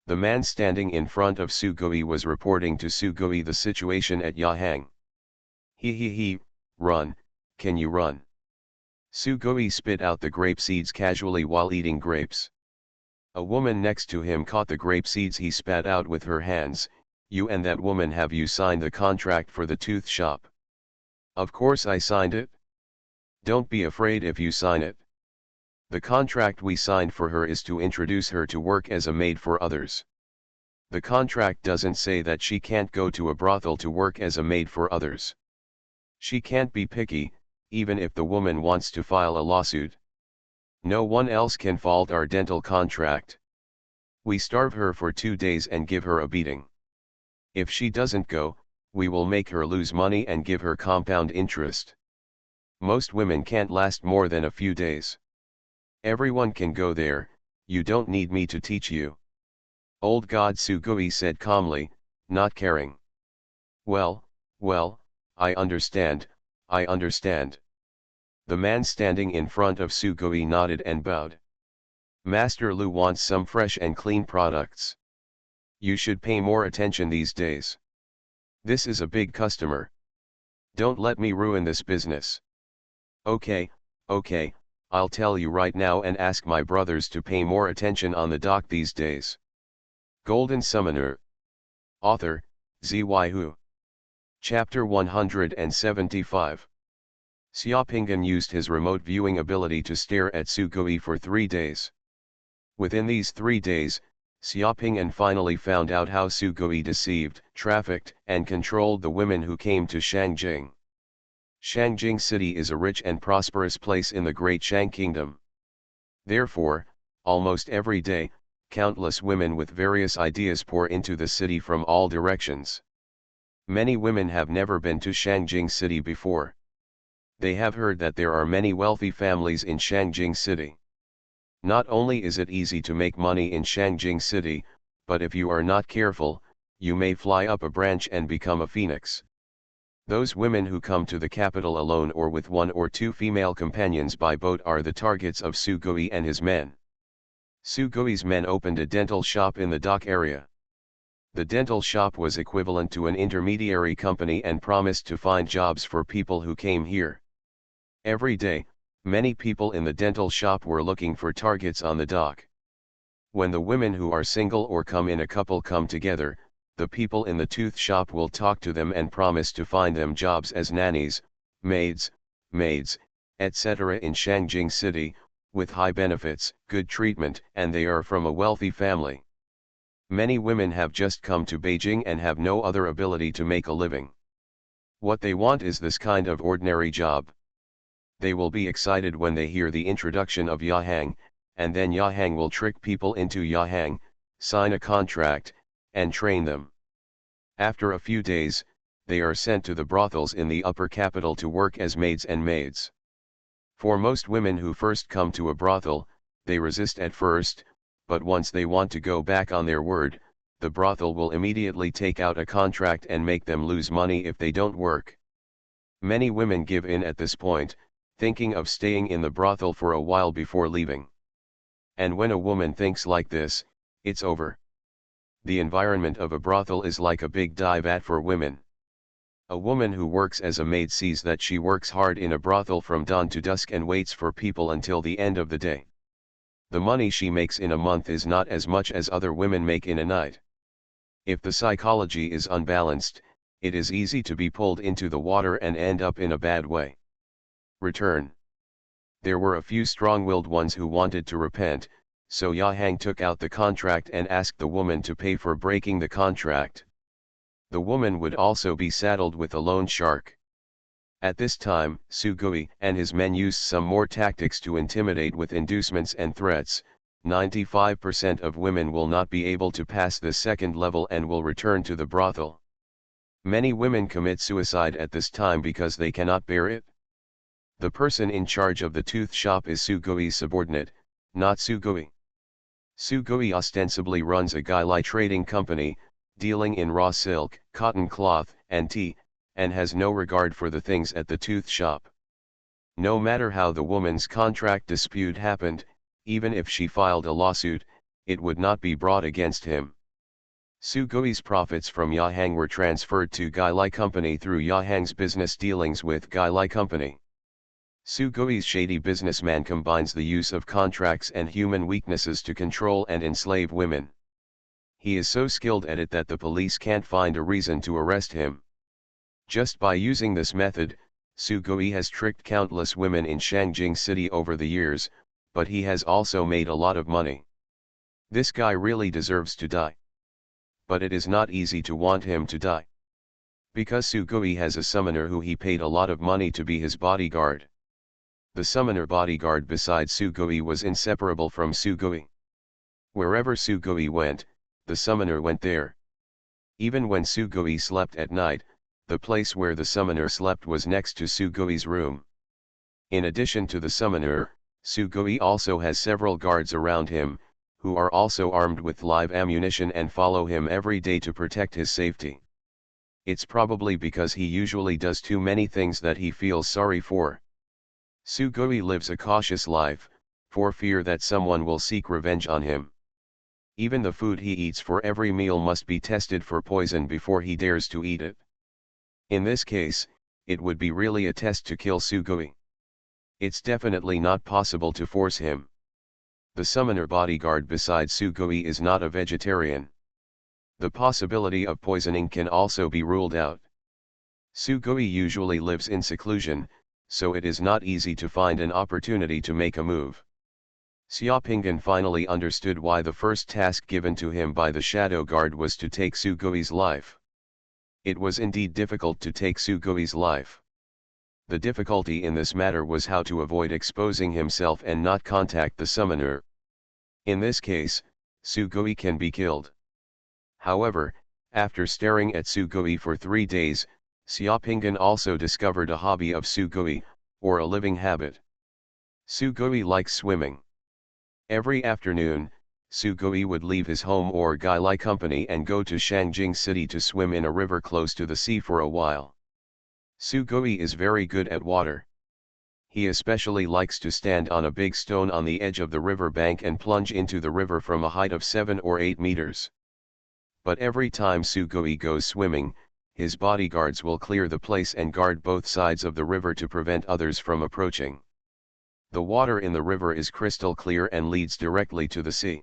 The man standing in front of Sugoi was reporting to Sugoi the situation at Yahang. He, run, can you run? Sugoi spit out the grape seeds casually while eating grapes. A woman next to him caught the grape seeds he spat out with her hands. You and that woman, have you signed the contract for the tooth shop? Of course I signed it. Don't be afraid if you sign it. The contract we signed for her is to introduce her to work as a maid for others. The contract doesn't say that she can't go to a brothel to work as a maid for others. She can't be picky, even if the woman wants to file a lawsuit. No one else can fault our dental contract. We starve her for 2 days and give her a beating. If she doesn't go, we will make her lose money and give her compound interest. Most women can't last more than a few days. Everyone can go there, you don't need me to teach you. Old God Sugoi said calmly, not caring. Well, I understand. The man standing in front of Sugoi nodded and bowed. Master Lu wants some fresh and clean products. You should pay more attention these days. This is a big customer. Don't let me ruin this business. Okay, okay, I'll tell you right now and ask my brothers to pay more attention on the dock these days. Golden Summoner. Author, Xuanhuan. Chapter 175. Xiaopinggan used his remote viewing ability to stare at Sugui for 3 days. Within these 3 days, Xiaopingyan finally found out how Sugui deceived, trafficked, and controlled the women who came to Shangjing. Shangjing City is a rich and prosperous place in the Great Shang Kingdom. Therefore, almost every day, countless women with various ideas pour into the city from all directions. Many women have never been to Shangjing City before. They have heard that there are many wealthy families in Shangjing City. Not only is it easy to make money in Shangjing City, but if you are not careful, you may fly up a branch and become a phoenix. Those women who come to the capital alone or with 1 or 2 female companions by boat are the targets of Sugui and his men. Sugui's men opened a dental shop in the dock area. The dental shop was equivalent to an intermediary company and promised to find jobs for people who came here. Every day, many people in the dental shop were looking for targets on the dock. When the women who are single or come in a couple come together, the people in the tooth shop will talk to them and promise to find them jobs as nannies, maids, etc. in Shangjing City, with high benefits, good treatment, and they are from a wealthy family. Many women have just come to Beijing and have no other ability to make a living. What they want is this kind of ordinary job. They will be excited when they hear the introduction of Yahang, and then Yahang will trick people into Yahang, sign a contract, and train them. After a few days, they are sent to the brothels in the upper capital to work as maids and maids. For most women who first come to a brothel, they resist at first, but once they want to go back on their word, the brothel will immediately take out a contract and make them lose money if they don't work. Many women give in at this point, thinking of staying in the brothel for a while before leaving. And when a woman thinks like this, it's over. The environment of a brothel is like a big dive at for women. A woman who works as a maid sees that she works hard in a brothel from dawn to dusk and waits for people until the end of the day. The money she makes in a month is not as much as other women make in a night. If the psychology is unbalanced, it is easy to be pulled into the water and end up in a bad way. Return. There were a few strong-willed ones who wanted to repent, so Yahang took out the contract and asked the woman to pay for breaking the contract. The woman would also be saddled with a loan shark. At this time, Sugui and his men used some more tactics to intimidate with inducements and threats. 95% of women will not be able to pass the second level and will return to the brothel. Many women commit suicide at this time because they cannot bear it. The person in charge of the tooth shop is Sugui's subordinate, not Sugui. Sugui ostensibly runs a Gailai trading company, dealing in raw silk, cotton cloth, and tea, and has no regard for the things at the tooth shop. No matter how the woman's contract dispute happened, even if she filed a lawsuit, it would not be brought against him. Sugui's profits from Yahang were transferred to Gailai Company through Yahang's business dealings with Gailai Company. Sugui's shady businessman combines the use of contracts and human weaknesses to control and enslave women. He is so skilled at it that the police can't find a reason to arrest him. Just by using this method, Sugui has tricked countless women in Shangjing City over the years, but he has also made a lot of money. This guy really deserves to die. But it is not easy to want him to die. Because Sugui has a summoner who he paid a lot of money to be his bodyguard. The summoner bodyguard beside Sugui was inseparable from Sugui. Wherever Sugui went, the summoner went there. Even when Sugui slept at night, the place where the summoner slept was next to Sugui's room. In addition to the summoner, Sugui also has several guards around him, who are also armed with live ammunition and follow him every day to protect his safety. It's probably because he usually does too many things that he feels sorry for. Sugui lives a cautious life, for fear that someone will seek revenge on him. Even the food he eats for every meal must be tested for poison before he dares to eat it. In this case, it would be really a test to kill Sugoi. It's definitely not possible to force him. The summoner bodyguard beside Sugoi is not a vegetarian. The possibility of poisoning can also be ruled out. Sugoi usually lives in seclusion, so it is not easy to find an opportunity to make a move. Xiaopingyan finally understood why the first task given to him by the shadow guard was to take Sugoi's life. It was indeed difficult to take Sugoi's life. The difficulty in this matter was how to avoid exposing himself and not contact the summoner. In this case, Sugoi can be killed. However, after staring at Sugoi for 3 days, Xiaopingyan also discovered a hobby of Sugoi, or a living habit. Sugoi likes swimming. Every afternoon, Sugoi would leave his home or Gailai company and go to Shangjing City to swim in a river close to the sea for a while. Sugoi is very good at water. He especially likes to stand on a big stone on the edge of the river bank and plunge into the river from a height of 7 or 8 meters. But every time Sugoi goes swimming, his bodyguards will clear the place and guard both sides of the river to prevent others from approaching. The water in the river is crystal clear and leads directly to the sea.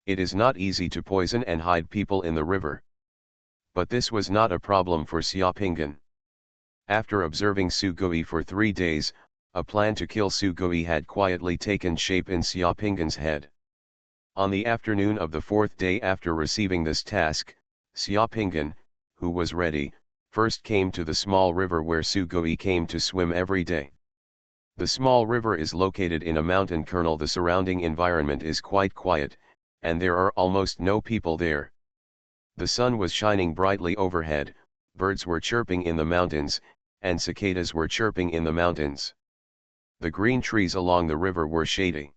It is not easy to poison and hide people in the river. But this was not a problem for Xiaopingyan. After observing Sugoi for 3 days, a plan to kill Sugoi had quietly taken shape in Xiaopingyan's head. On the afternoon of the 4th day after receiving this task, Xiaopingyan, who was ready, first came to the small river where Sugoi came to swim every day. The small river is located in a mountain kernel. The surrounding environment is quite quiet, and there are almost no people there. The sun was shining brightly overhead, birds were chirping in the mountains, and cicadas were chirping in the mountains. The green trees along the river were shady.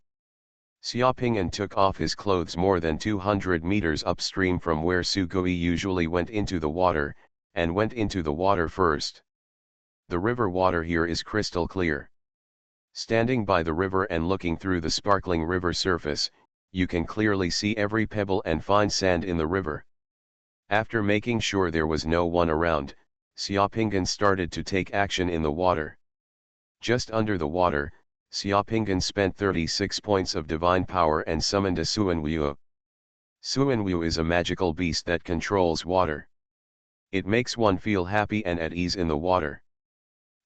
Xiaopingyan took off his clothes more than 200 meters upstream from where Sugoi usually went into the water, and went into the water first. The river water here is crystal clear. Standing by the river and looking through the sparkling river surface, you can clearly see every pebble and fine sand in the river. After making sure there was no one around, Xiaopingyan started to take action in the water. Just under the water, Xiaopingyan spent 36 points of divine power and summoned a Xuanhuan. Xuanhuan is a magical beast that controls water. It makes one feel happy and at ease in the water.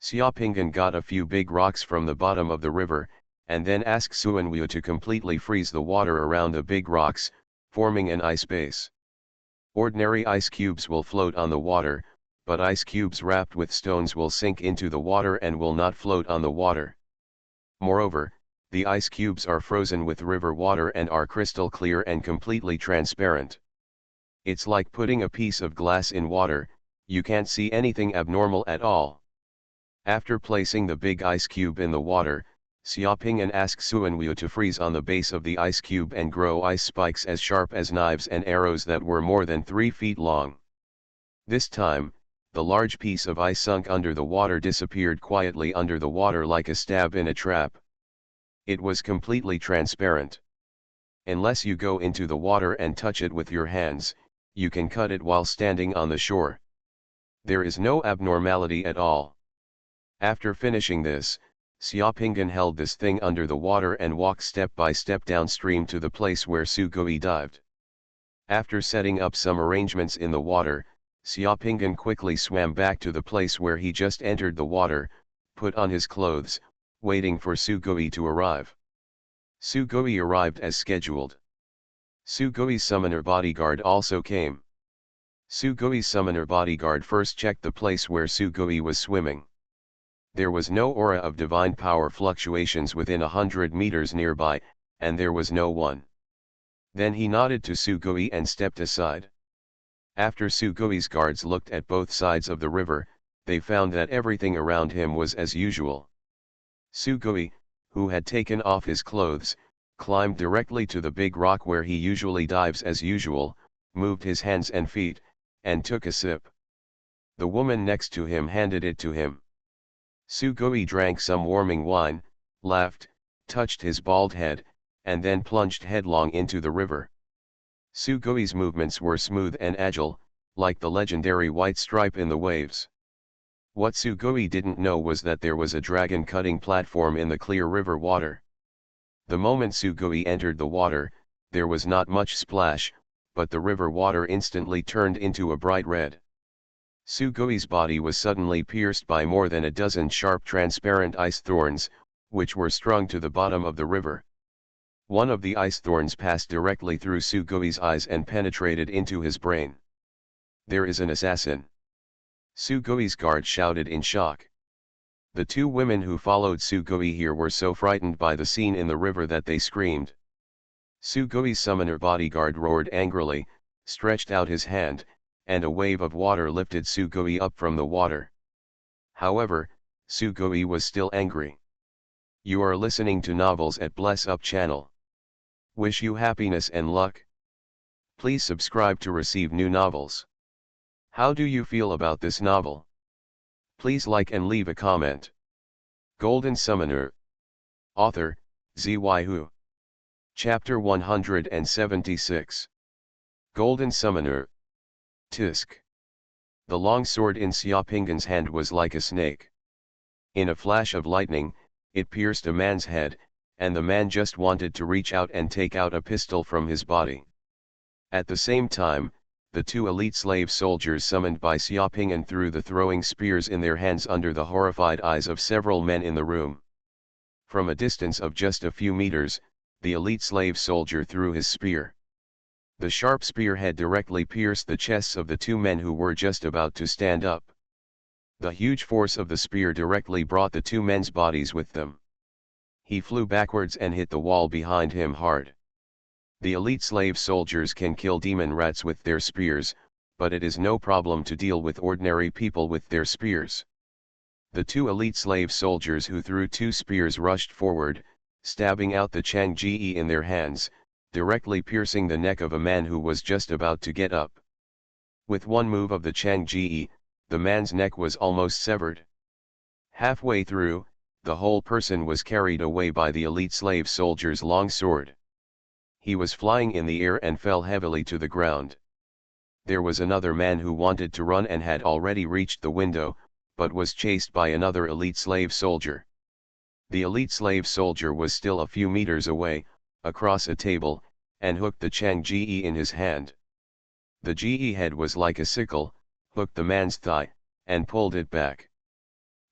Xiaopingyan got a few big rocks from the bottom of the river, and then asked Xuanhuan to completely freeze the water around the big rocks, forming an ice base. Ordinary ice cubes will float on the water, but ice cubes wrapped with stones will sink into the water and will not float on the water. Moreover, the ice cubes are frozen with river water and are crystal clear and completely transparent. It's like putting a piece of glass in water, you can't see anything abnormal at all. After placing the big ice cube in the water, Xiaopingyan asked Xuanhuan to freeze on the base of the ice cube and grow ice spikes as sharp as knives and arrows that were more than 3 feet long. This time, the large piece of ice sunk under the water disappeared quietly under the water like a stab in a trap. It was completely transparent. Unless you go into the water and touch it with your hands, you can cut it while standing on the shore. There is no abnormality at all. After finishing this, Xiaopingyan held this thing under the water and walked step by step downstream to the place where Sugoi dived. After setting up some arrangements in the water, Xiaopingyan quickly swam back to the place where he just entered the water, put on his clothes, waiting for Sugoi to arrive. Sugoi arrived as scheduled. Sugoi's summoner bodyguard also came. Sugoi's summoner bodyguard first checked the place where Sugoi was swimming. There was no aura of divine power fluctuations within 100 meters nearby, and there was no one. Then he nodded to Sugoi and stepped aside. After Sugoi's guards looked at both sides of the river, they found that everything around him was as usual. Sugoi, who had taken off his clothes, climbed directly to the big rock where he usually dives as usual, moved his hands and feet, and took a sip. The woman next to him handed it to him. Sugoi drank some warming wine, laughed, touched his bald head, and then plunged headlong into the river. Sugoi's movements were smooth and agile, like the legendary white stripe in the waves. What Sugoi didn't know was that there was a dragon cutting platform in the clear river water. The moment Sugoi entered the water, there was not much splash, but the river water instantly turned into a bright red. Sugoi's body was suddenly pierced by more than a dozen sharp transparent ice thorns, which were strung to the bottom of the river. One of the ice thorns passed directly through Sugoi's eyes and penetrated into his brain. "There is an assassin!" Sugoi's guard shouted in shock. The two women who followed Sugoi here were so frightened by the scene in the river that they screamed. Sugoi's summoner bodyguard roared angrily, stretched out his hand, and a wave of water lifted Sugoi up from the water. However, Sugoi was still angry. You are listening to novels at Bless Up channel. Wish you happiness and luck. Please subscribe to receive new novels. How do you feel about this novel? Please like and leave a comment. Golden Summoner. Author, Xuanhuan. Chapter 176. Golden Summoner. Tisk. The long sword in Xiaoping's hand was like a snake. In a flash of lightning, it pierced a man's head, and the man just wanted to reach out and take out a pistol from his body. At the same time, the two elite slave soldiers summoned by Xiaoping threw the throwing spears in their hands under the horrified eyes of several men in the room. From a distance of just a few meters, the elite slave soldier threw his spear. The sharp spearhead directly pierced the chests of the two men who were just about to stand up. The huge force of the spear directly brought the two men's bodies with them. He flew backwards and hit the wall behind him hard. The elite slave soldiers can kill demon rats with their spears, but it is no problem to deal with ordinary people with their spears. The two elite slave soldiers who threw two spears rushed forward, stabbing out the Changji in their hands, directly piercing the neck of a man who was just about to get up. With one move of the Changji, the man's neck was almost severed. Halfway through, the whole person was carried away by the elite slave soldier's long sword. He was flying in the air and fell heavily to the ground. There was another man who wanted to run and had already reached the window, but was chased by another elite slave soldier. The elite slave soldier was still a few meters away, across a table, and hooked the Changji in his hand. The GE head was like a sickle, hooked the man's thigh, and pulled it back.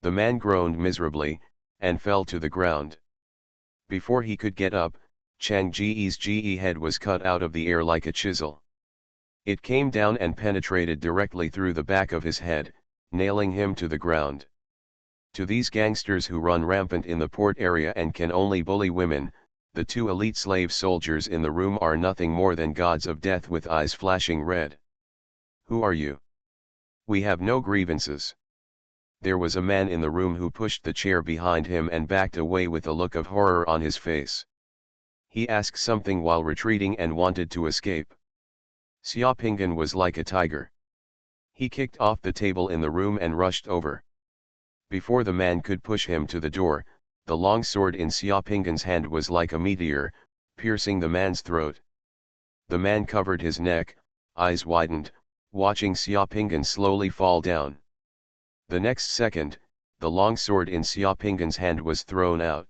The man groaned miserably, and fell to the ground. Before he could get up, Changji's GE head was cut out of the air like a chisel. It came down and penetrated directly through the back of his head, nailing him to the ground. To these gangsters who run rampant in the port area and can only bully women, the two elite slave soldiers in the room are nothing more than gods of death with eyes flashing red. Who are you? We have no grievances. There was a man in the room who pushed the chair behind him and backed away with a look of horror on his face. He asked something while retreating and wanted to escape. Xiaoping was like a tiger. He kicked off the table in the room and rushed over. Before the man could push him to the door, the long sword in Xiaoping's hand was like a meteor, piercing the man's throat. The man covered his neck, eyes widened, watching Xiaoping slowly fall down. The next second, the long sword in Xiaoping's hand was thrown out.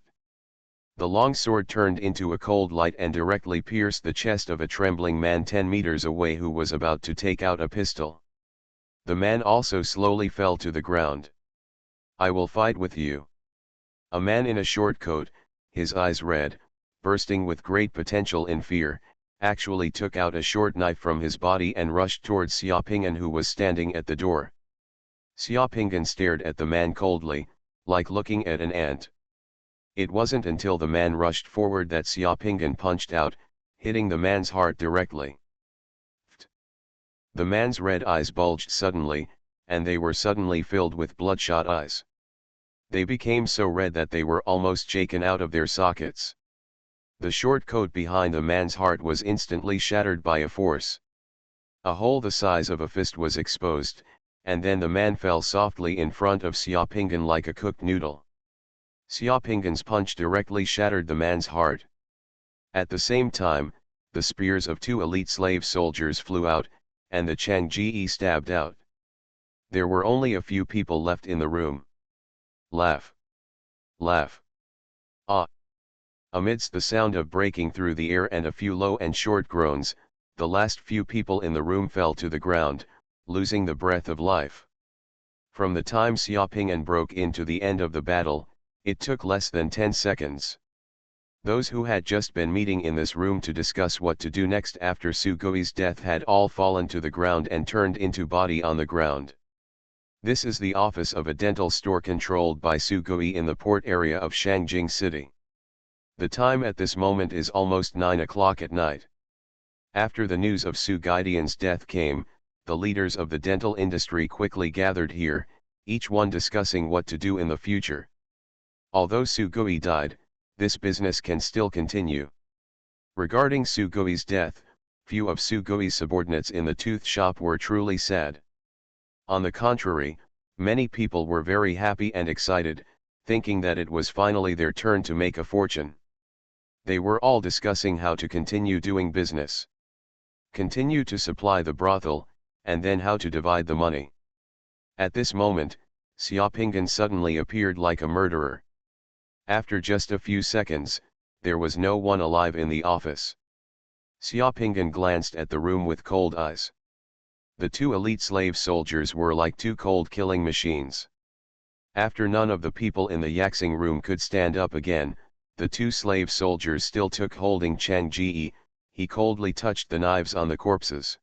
The long sword turned into a cold light and directly pierced the chest of a trembling man 10 meters away who was about to take out a pistol. The man also slowly fell to the ground. I will fight with you. A man in a short coat, his eyes red, bursting with great potential in fear, actually took out a short knife from his body and rushed towards Xiaoping who was standing at the door. Xiaoping stared at the man coldly, like looking at an ant. It wasn't until the man rushed forward that Xiaoping punched out, hitting the man's heart directly. The man's red eyes bulged suddenly, and they were suddenly filled with bloodshot eyes. They became so red that they were almost shaken out of their sockets. The short coat behind the man's heart was instantly shattered by a force. A hole the size of a fist was exposed, and then the man fell softly in front of Xiaoping like a cooked noodle. Xiaoping's punch directly shattered the man's heart. At the same time, the spears of two elite slave soldiers flew out, and the Changji stabbed out. There were only a few people left in the room. Laugh. Laugh. Ah. Amidst the sound of breaking through the air and a few low and short groans, the last few people in the room fell to the ground, losing the breath of life. From the time Xiaoping'an broke into the end of the battle, it took less than 10 seconds. Those who had just been meeting in this room to discuss what to do next after Su Gui's death had all fallen to the ground and turned into body on the ground. This is the office of a dental store controlled by Su Gui in the port area of Shangjing City. The time at this moment is almost 9 o'clock at night. After the news of Su Guidian's death came, the leaders of the dental industry quickly gathered here, each one discussing what to do in the future. Although Su Gui died, this business can still continue. Regarding Su Gui's death, few of Su Gui's subordinates in the tooth shop were truly sad. On the contrary, many people were very happy and excited, thinking that it was finally their turn to make a fortune. They were all discussing how to continue doing business. Continue to supply the brothel, and then how to divide the money. At this moment, Xiaoping'an suddenly appeared like a murderer. After just a few seconds, there was no one alive in the office. Xiaoping'an glanced at the room with cold eyes. The two elite slave soldiers were like two cold killing machines. After none of the people in the yaxing room could stand up again, the two slave soldiers still took holding Chang Ji. He coldly touched the knives on the corpses.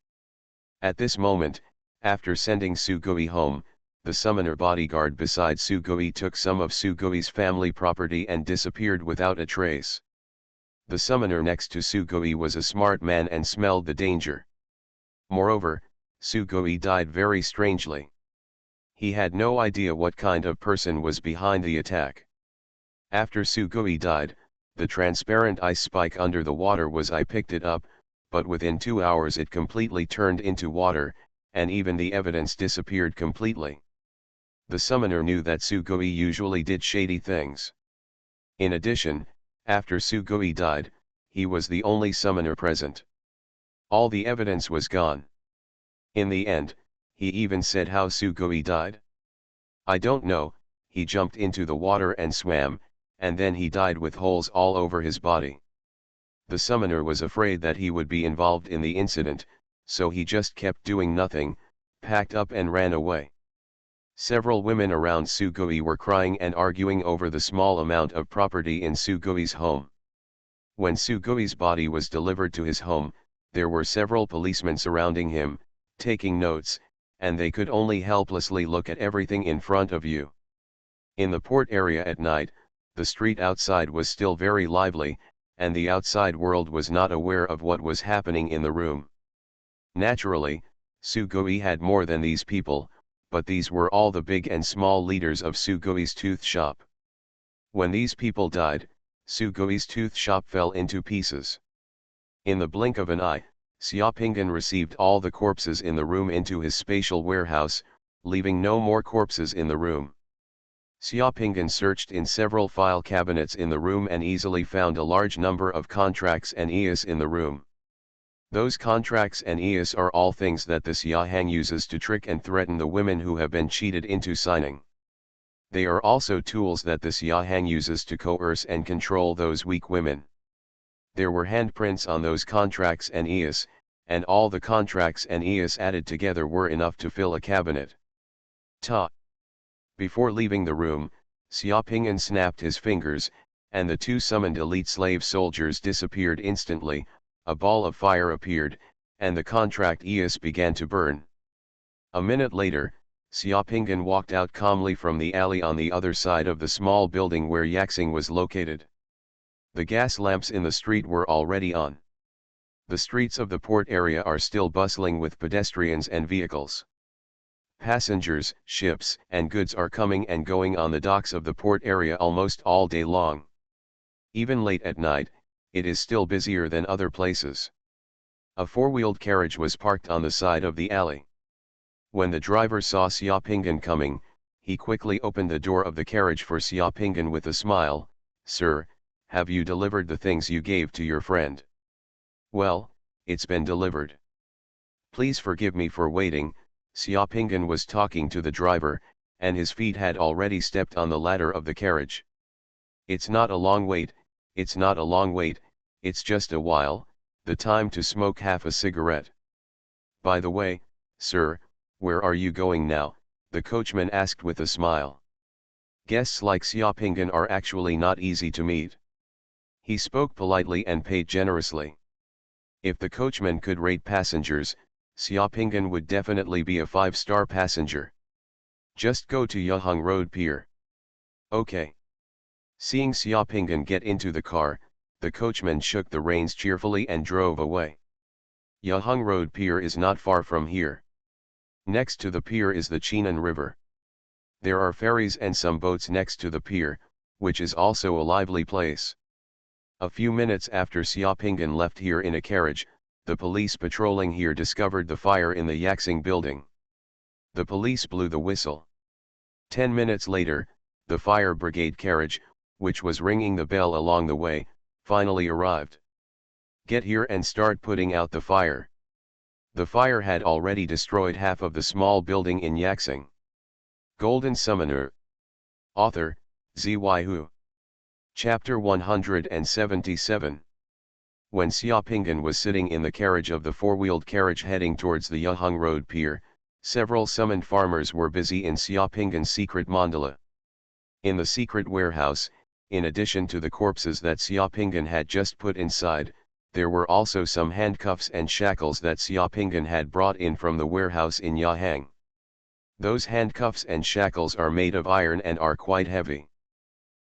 At this moment, after sending Su Gui home, the summoner bodyguard beside Su Gui took some of Su Gui's family property and disappeared without a trace. The summoner next to Su Gui was a smart man and smelled the danger. Moreover, Su Gui died very strangely. He had no idea what kind of person was behind the attack. After Su Gui died, the transparent ice spike under the water I picked it up, but within 2 hours it completely turned into water, and even the evidence disappeared completely. The summoner knew that Su Gui usually did shady things. In addition, after Su Gui died, he was the only summoner present. All the evidence was gone. In the end, he even said how Su Gui died. I don't know, he jumped into the water and swam, and then he died with holes all over his body. The summoner was afraid that he would be involved in the incident, so he just kept doing nothing, packed up and ran away. Several women around Su Gui were crying and arguing over the small amount of property in Su Gui's home. When Su Gui's body was delivered to his home, there were several policemen surrounding him, taking notes, and they could only helplessly look at everything in front of you. In the port area at night, the street outside was still very lively, and the outside world was not aware of what was happening in the room. Naturally, Su Gui had more than these people, but these were all the big and small leaders of Su Gui's tooth shop. When these people died, Su Gui's tooth shop fell into pieces. In the blink of an eye, Xiaoping'an received all the corpses in the room into his spatial warehouse, leaving no more corpses in the room. Xiaoping'an searched in several file cabinets in the room and easily found a large number of contracts and EIS in the room. Those contracts and EIS are all things that the Xiahang uses to trick and threaten the women who have been cheated into signing. They are also tools that the Xiahang uses to coerce and control those weak women. There were handprints on those contracts and EIS, and all the contracts and EIS added together were enough to fill a cabinet. Before leaving the room, Xiaoping'an snapped his fingers, and the two summoned elite slave soldiers disappeared instantly. A ball of fire appeared, and the contract EIS began to burn. A minute later, Xiaoping'an walked out calmly from the alley on the other side of the small building where Yaxing was located. The gas lamps in the street were already on. The streets of the port area are still bustling with pedestrians and vehicles. Passengers, ships, and goods are coming and going on the docks of the port area almost all day long. Even late at night, it is still busier than other places. A four-wheeled carriage was parked on the side of the alley. When the driver saw Xiaoping'an coming, he quickly opened the door of the carriage for Xiaoping'an with a smile. "Sir, have you delivered the things you gave to your friend?" "Well, it's been delivered. Please forgive me for waiting, Xiaopingan was talking to the driver, and his feet had already stepped on the ladder of the carriage. "It's not a long wait, it's not a long wait, it's just a while, the time to smoke half a cigarette." "By the way, sir, where are you going now?" the coachman asked with a smile. Guests like Xiaopingan are actually not easy to meet. He spoke politely and paid generously. If the coachman could rate passengers, Xiaopingan would definitely be a 5-star passenger. "Just go to Yaheng Road Pier." "Okay." Seeing Xiaopingan get into the car, the coachman shook the reins cheerfully and drove away. Yaheng Road Pier is not far from here. Next to the pier is the Chinan River. There are ferries and some boats next to the pier, which is also a lively place. A few minutes after Xiaopingan left here in a carriage, the police patrolling here discovered the fire in the Yaxing building. The police blew the whistle. 10 minutes later, the fire brigade carriage, which was ringing the bell along the way, finally arrived. "Get here and start putting out the fire." The fire had already destroyed half of the small building in Yaxing. Golden Summoner. Author, Xuanhuan. Chapter 177. When Xiaopingan was sitting in the carriage of the four-wheeled carriage heading towards the Yaheng Road Pier, several summoned farmers were busy in Xiaopingan's secret mandala. In the secret warehouse, in addition to the corpses that Xiaopingan had just put inside, there were also some handcuffs and shackles that Xiaopingan had brought in from the warehouse in Yaheng. Those handcuffs and shackles are made of iron and are quite heavy.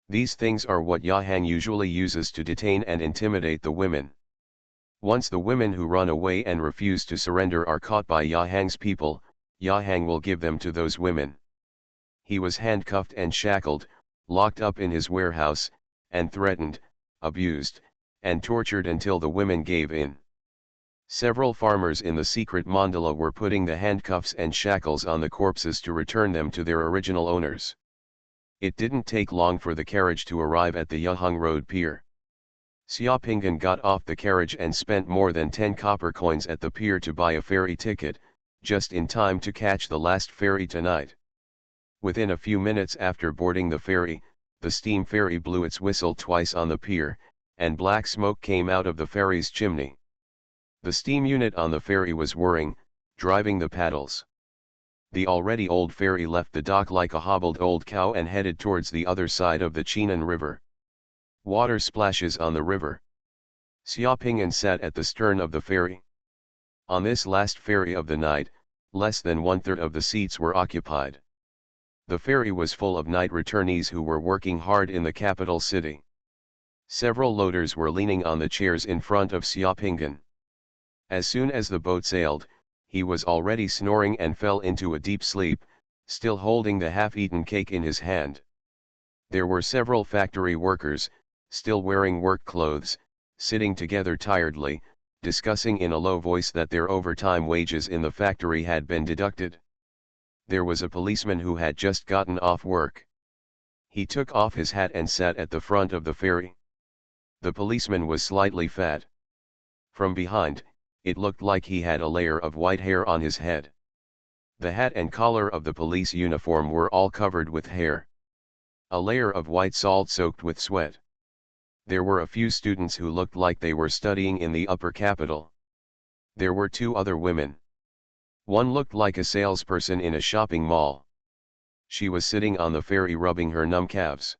These things are what Yaheng usually uses to detain and intimidate the women. Once the women who run away and refuse to surrender are caught by Yaheng's people, Yaheng will give them to those women. He was handcuffed and shackled, locked up in his warehouse, and threatened, abused, and tortured until the women gave in. Several farmers in the secret mandala were putting the handcuffs and shackles on the corpses to return them to their original owners. It didn't take long for the carriage to arrive at the Yaheng Road Pier. Xiaopingan got off the carriage and spent more than 10 copper coins at the pier to buy a ferry ticket, just in time to catch the last ferry tonight. Within a few minutes after boarding the ferry, the steam ferry blew its whistle twice on the pier, and black smoke came out of the ferry's chimney. The steam unit on the ferry was whirring, driving the paddles. The already old ferry left the dock like a hobbled old cow and headed towards the other side of the Chinan River. Water splashes on the river. Xiaopingan sat at the stern of the ferry. On this last ferry of the night, less than 1/3 of the seats were occupied. The ferry was full of night returnees who were working hard in the capital city. Several loaders were leaning on the chairs in front of Xiaopingan. As soon as the boat sailed, he was already snoring and fell into a deep sleep, still holding the half-eaten cake in his hand. There were several factory workers, still wearing work clothes, sitting together tiredly, discussing in a low voice that their overtime wages in the factory had been deducted. There was a policeman who had just gotten off work. He took off his hat and sat at the front of the ferry. The policeman was slightly fat. From behind, it looked like he had a layer of white hair on his head. The hat and collar of the police uniform were all covered with hair. A layer of white salt soaked with sweat. There were a few students who looked like they were studying in the upper capital. There were 2 other women. One looked like a salesperson in a shopping mall. She was sitting on the ferry rubbing her numb calves.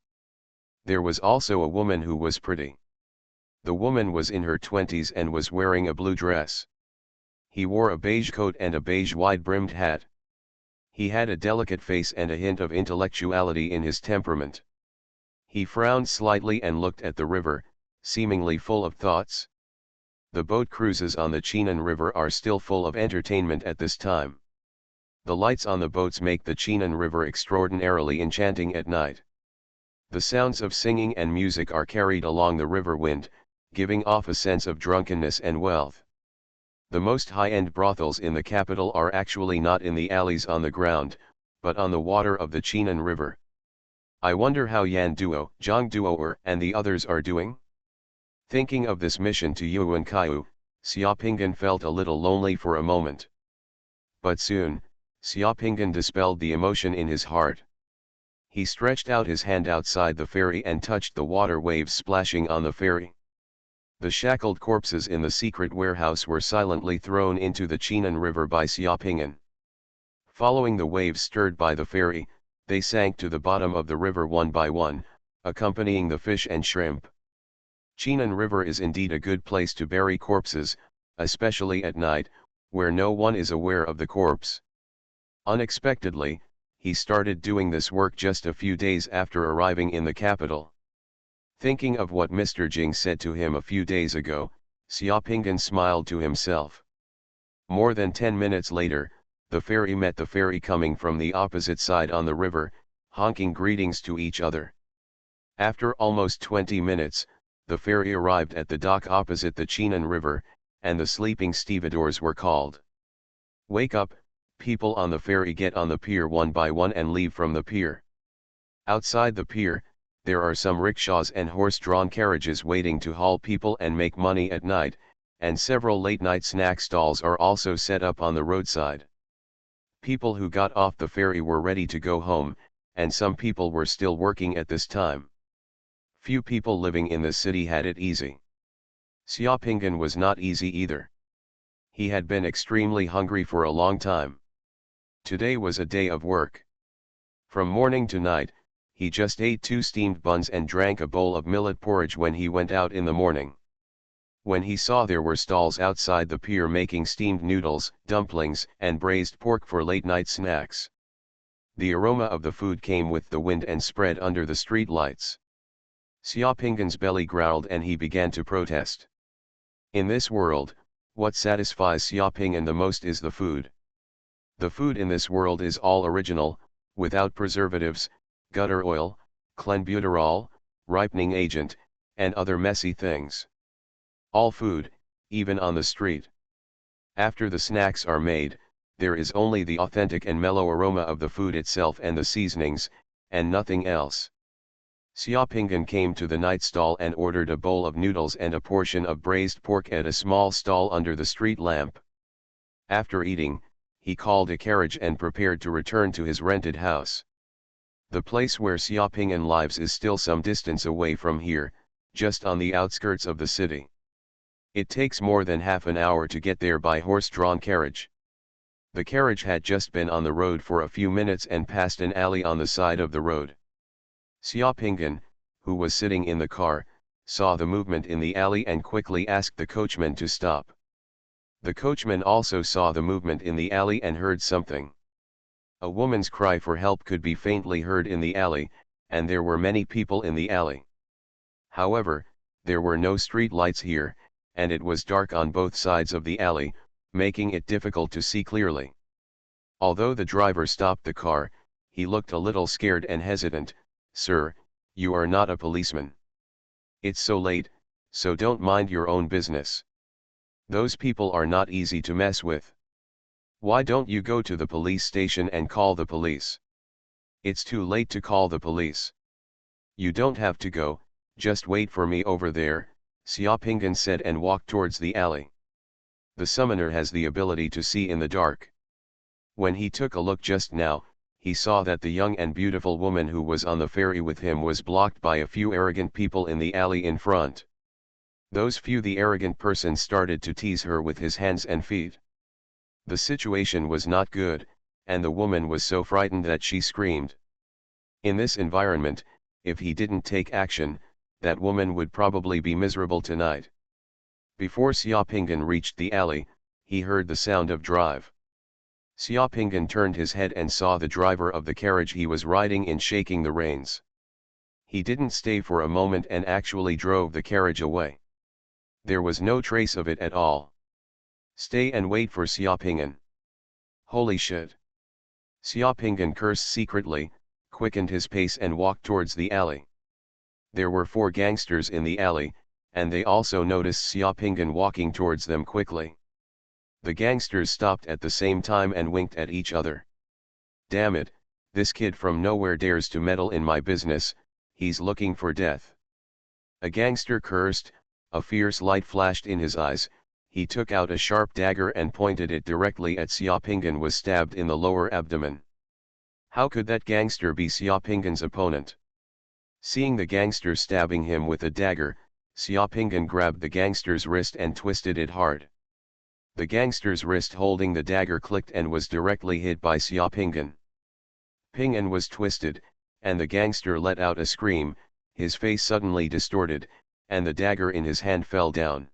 There was also a woman who was pretty. The woman was in her 20s and was wearing a blue dress. He wore a beige coat and a beige wide-brimmed hat. He had a delicate face and a hint of intellectuality in his temperament. He frowned slightly and looked at the river, seemingly full of thoughts. The boat cruises on the Chinan River are still full of entertainment at this time. The lights on the boats make the Chinan River extraordinarily enchanting at night. The sounds of singing and music are carried along the river wind, giving off a sense of drunkenness and wealth. The most high-end brothels in the capital are actually not in the alleys on the ground, but on the water of the Chinan River. I wonder how Yan Duo, Zhang Duoer and the others are doing? Thinking of this mission to Yuan Kaiu, Xiaopingan felt a little lonely for a moment. But soon, Xiaopinggan dispelled the emotion in his heart. He stretched out his hand outside the ferry and touched the water waves splashing on the ferry. The shackled corpses in the secret warehouse were silently thrown into the Qinan River by Xiaopinggan. Following the waves stirred by the ferry, they sank to the bottom of the river one by one, accompanying the fish and shrimp. Qinan River is indeed a good place to bury corpses, especially at night, where no one is aware of the corpse. Unexpectedly, he started doing this work just a few days after arriving in the capital. Thinking of what Mr. Jing said to him a few days ago, Xiaopinggan smiled to himself. More than 10 minutes later, the ferry met the ferry coming from the opposite side on the river, honking greetings to each other. After almost 20 minutes, the ferry arrived at the dock opposite the Qinan River, and the sleeping stevedores were called. "Wake up, people on the ferry." Get on the pier one by one and leave from the pier. Outside the pier, there are some rickshaws and horse-drawn carriages waiting to haul people and make money at night, and several late-night snack stalls are also set up on the roadside. People who got off the ferry were ready to go home, and some people were still working at this time. Few people living in the city had it easy. Xiaopinggan was not easy either. He had been extremely hungry for a long time. Today was a day of work. From morning to night, he just ate 2 steamed buns and drank a bowl of millet porridge when he went out in the morning. When he saw there were stalls outside the pier making steamed noodles, dumplings, and braised pork for late-night snacks. The aroma of the food came with the wind and spread under the street lights. Xiaopinggan's belly growled and he began to protest. In this world, what satisfies Xiaopinggan the most is the food. The food in this world is all original, without preservatives, gutter oil, clenbuterol, ripening agent, and other messy things. All food, even on the street. After the snacks are made, there is only the authentic and mellow aroma of the food itself and the seasonings, and nothing else. Xiaopinggan came to the night stall and ordered a bowl of noodles and a portion of braised pork at a small stall under the street lamp. After eating, he called a carriage and prepared to return to his rented house. The place where Xiaopinggan lives is still some distance away from here, just on the outskirts of the city. It takes more than half an hour to get there by horse-drawn carriage. The carriage had just been on the road for a few minutes and passed an alley on the side of the road. Xiaopinggan, who was sitting in the car, saw the movement in the alley and quickly asked the coachman to stop. The coachman also saw the movement in the alley and heard something. A woman's cry for help could be faintly heard in the alley, and there were many people in the alley. However, there were no street lights here, and it was dark on both sides of the alley, making it difficult to see clearly. Although the driver stopped the car, he looked a little scared and hesitant. "Sir, you are not a policeman. It's so late, so don't mind your own business. Those people are not easy to mess with. Why don't you go to the police station and call the police?" "It's too late to call the police." "You don't have to go, just wait for me over there," Xiaopinggan said and walked towards the alley. The summoner has the ability to see in the dark. When he took a look just now, he saw that the young and beautiful woman who was on the ferry with him was blocked by a few arrogant people in the alley in front. Those few the arrogant person started to tease her with his hands and feet. The situation was not good, and the woman was so frightened that she screamed. In this environment, if he didn't take action, that woman would probably be miserable tonight. Before Xiaopinggan reached the alley, he heard the sound of drive. Xiaopinggan turned his head and saw the driver of the carriage he was riding in shaking the reins. He didn't stay for a moment and actually drove the carriage away. There was no trace of it at all. "Stay and wait for Xiaopinggan." "Holy shit." Xiaopinggan cursed secretly, quickened his pace and walked towards the alley. There were 4 gangsters in the alley, and they also noticed Xiaopinggan walking towards them quickly. The gangsters stopped at the same time and winked at each other. "Damn it, this kid from nowhere dares to meddle in my business, he's looking for death." A gangster cursed, a fierce light flashed in his eyes, he took out a sharp dagger and pointed it directly at Xiaopinggan, was stabbed in the lower abdomen. How could that gangster be Xiaopinggan's opponent? Seeing the gangster stabbing him with a dagger, Xiaopinggan grabbed the gangster's wrist and twisted it hard. The gangster's wrist holding the dagger clicked and was directly hit by Xiaopinggan. Ping'an was twisted, and the gangster let out a scream, his face suddenly distorted, and the dagger in his hand fell down.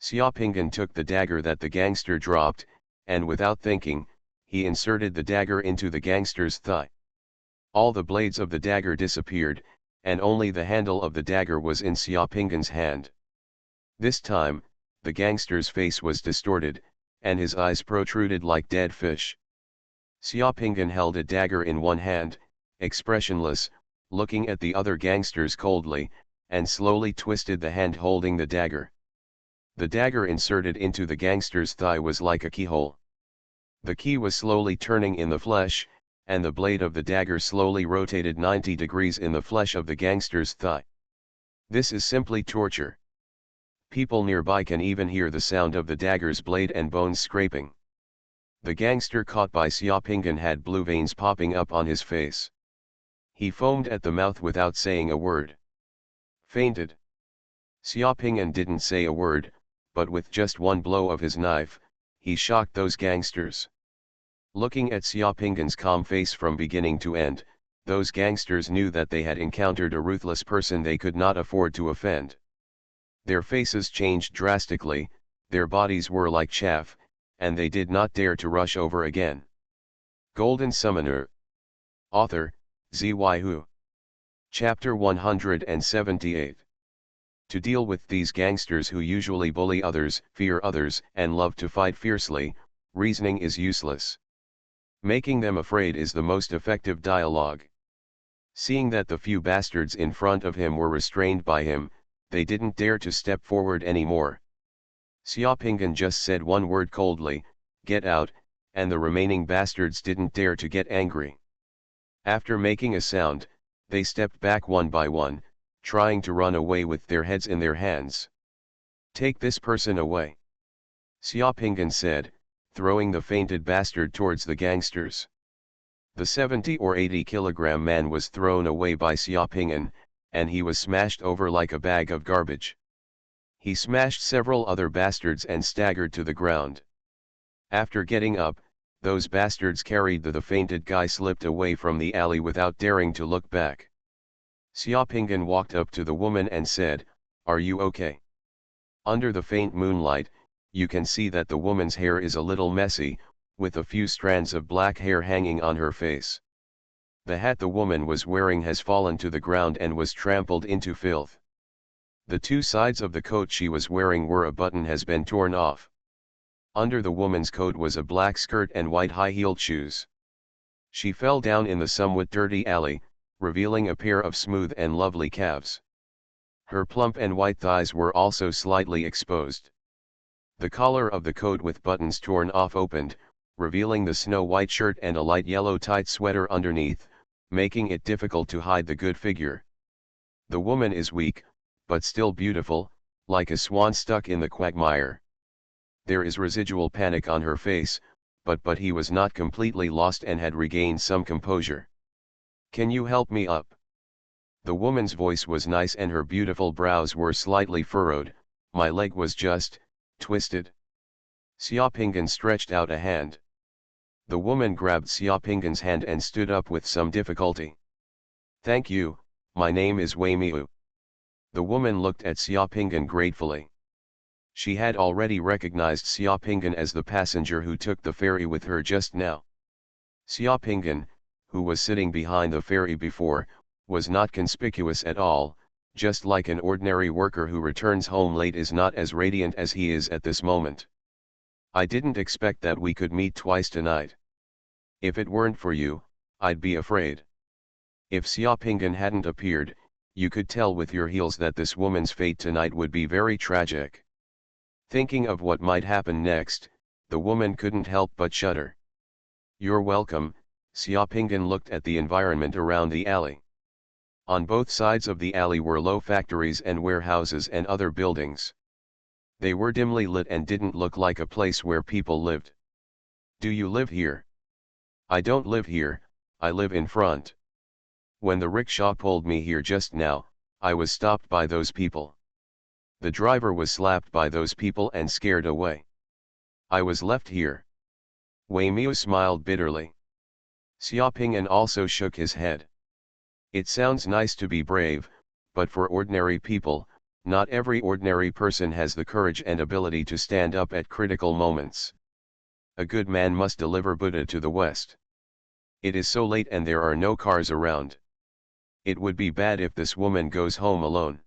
Xiaopinggan took the dagger that the gangster dropped, and without thinking, he inserted the dagger into the gangster's thigh. All the blades of the dagger disappeared, and only the handle of the dagger was in Xiaopinggan's hand. This time, the gangster's face was distorted, and his eyes protruded like dead fish. Xiaopinggan held a dagger in one hand, expressionless, looking at the other gangsters coldly, and slowly twisted the hand holding the dagger. The dagger inserted into the gangster's thigh was like a keyhole. The key was slowly turning in the flesh, and the blade of the dagger slowly rotated 90 degrees in the flesh of the gangster's thigh. This is simply torture. People nearby can even hear the sound of the dagger's blade and bones scraping. The gangster caught by Xiaopinggan had blue veins popping up on his face. He foamed at the mouth without saying a word. Fainted. Xiaopinggan didn't say a word, but with just one blow of his knife, he shocked those gangsters. Looking at Xiaopinggan's calm face from beginning to end, those gangsters knew that they had encountered a ruthless person they could not afford to offend. Their faces changed drastically, their bodies were like chaff, and they did not dare to rush over again. Golden Summoner. Author, Xuanhuan. Chapter 178. To deal with these gangsters who usually bully others, fear others, and love to fight fiercely, reasoning is useless. Making them afraid is the most effective dialogue. Seeing that the few bastards in front of him were restrained by him, they didn't dare to step forward anymore. Xiaopinggan just said one word coldly, "Get out," and the remaining bastards didn't dare to get angry. After making a sound, they stepped back one by one, trying to run away with their heads in their hands. "Take this person away," Xiaopinggan said, throwing the fainted bastard towards the gangsters. The 70 or 80 kilogram man was thrown away by Xiaopinggan, and he was smashed over like a bag of garbage. He smashed several other bastards and staggered to the ground. After getting up, those bastards carried the fainted guy slipped away from the alley without daring to look back. Xiaopinggan walked up to the woman and said, "Are you okay?" Under the faint moonlight, you can see that the woman's hair is a little messy, with a few strands of black hair hanging on her face. The hat the woman was wearing has fallen to the ground and was trampled into filth. The two sides of the coat she was wearing where a button has been torn off. Under the woman's coat was a black skirt and white high-heeled shoes. She fell down in the somewhat dirty alley, revealing a pair of smooth and lovely calves. Her plump and white thighs were also slightly exposed. The collar of the coat with buttons torn off opened, revealing the snow-white shirt and a light yellow tight sweater underneath, making it difficult to hide the good figure. The woman is weak, but still beautiful, like a swan stuck in the quagmire. There is residual panic on her face, but he was not completely lost and had regained some composure. "Can you help me up?" The woman's voice was nice and her beautiful brows were slightly furrowed. "My leg was just twisted." Xiaopinggan stretched out a hand. The woman grabbed Xiaopinggan's hand and stood up with some difficulty. "Thank you, my name is Wei Miu." The woman looked at Xiaopinggan gratefully. She had already recognized Xiaopinggan as the passenger who took the ferry with her just now. Xiaopinggan, who was sitting behind the ferry before, was not conspicuous at all, just like an ordinary worker who returns home late is not as radiant as he is at this moment. "I didn't expect that we could meet twice tonight. If it weren't for you, I'd be afraid." If Xiaopinggan hadn't appeared, you could tell with your heels that this woman's fate tonight would be very tragic. Thinking of what might happen next, the woman couldn't help but shudder. "You're welcome." Xiaopinggan looked at the environment around the alley. On both sides of the alley were low factories and warehouses and other buildings. They were dimly lit and didn't look like a place where people lived. Do you live here? I don't live here, I live in front. When the rickshaw pulled me here just now, I was stopped by those people. The driver was slapped by those people and scared away. I was left here. Wei Miu smiled bitterly. Xiaoping'an also shook his head. It sounds nice to be brave, but for ordinary people, not every ordinary person has the courage and ability to stand up at critical moments. A good man must deliver Buddha to the West. It is so late and there are no cars around. It would be bad if this woman goes home alone.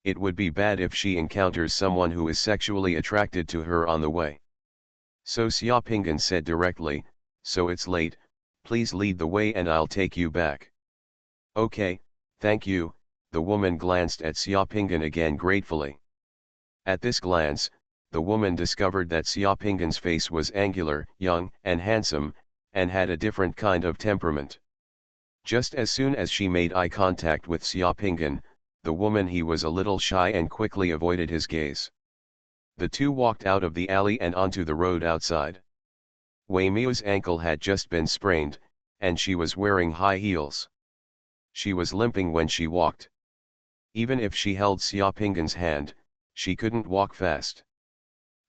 It would be bad if she encounters someone who is sexually attracted to her on the way. So Xiaoping'an said directly, so it's late, please lead the way and I'll take you back. Okay, thank you, the woman glanced at Xiaoping'an again gratefully. At this glance, the woman discovered that Xiaoping'an's face was angular, young, and handsome, and had a different kind of temperament. Just as soon as she made eye contact with Xiaoping'an, the woman he was a little shy and quickly avoided his gaze. The two walked out of the alley and onto the road outside. Wei Miu's ankle had just been sprained, and she was wearing high heels. She was limping when she walked. Even if she held Xiaoping'an's hand, she couldn't walk fast.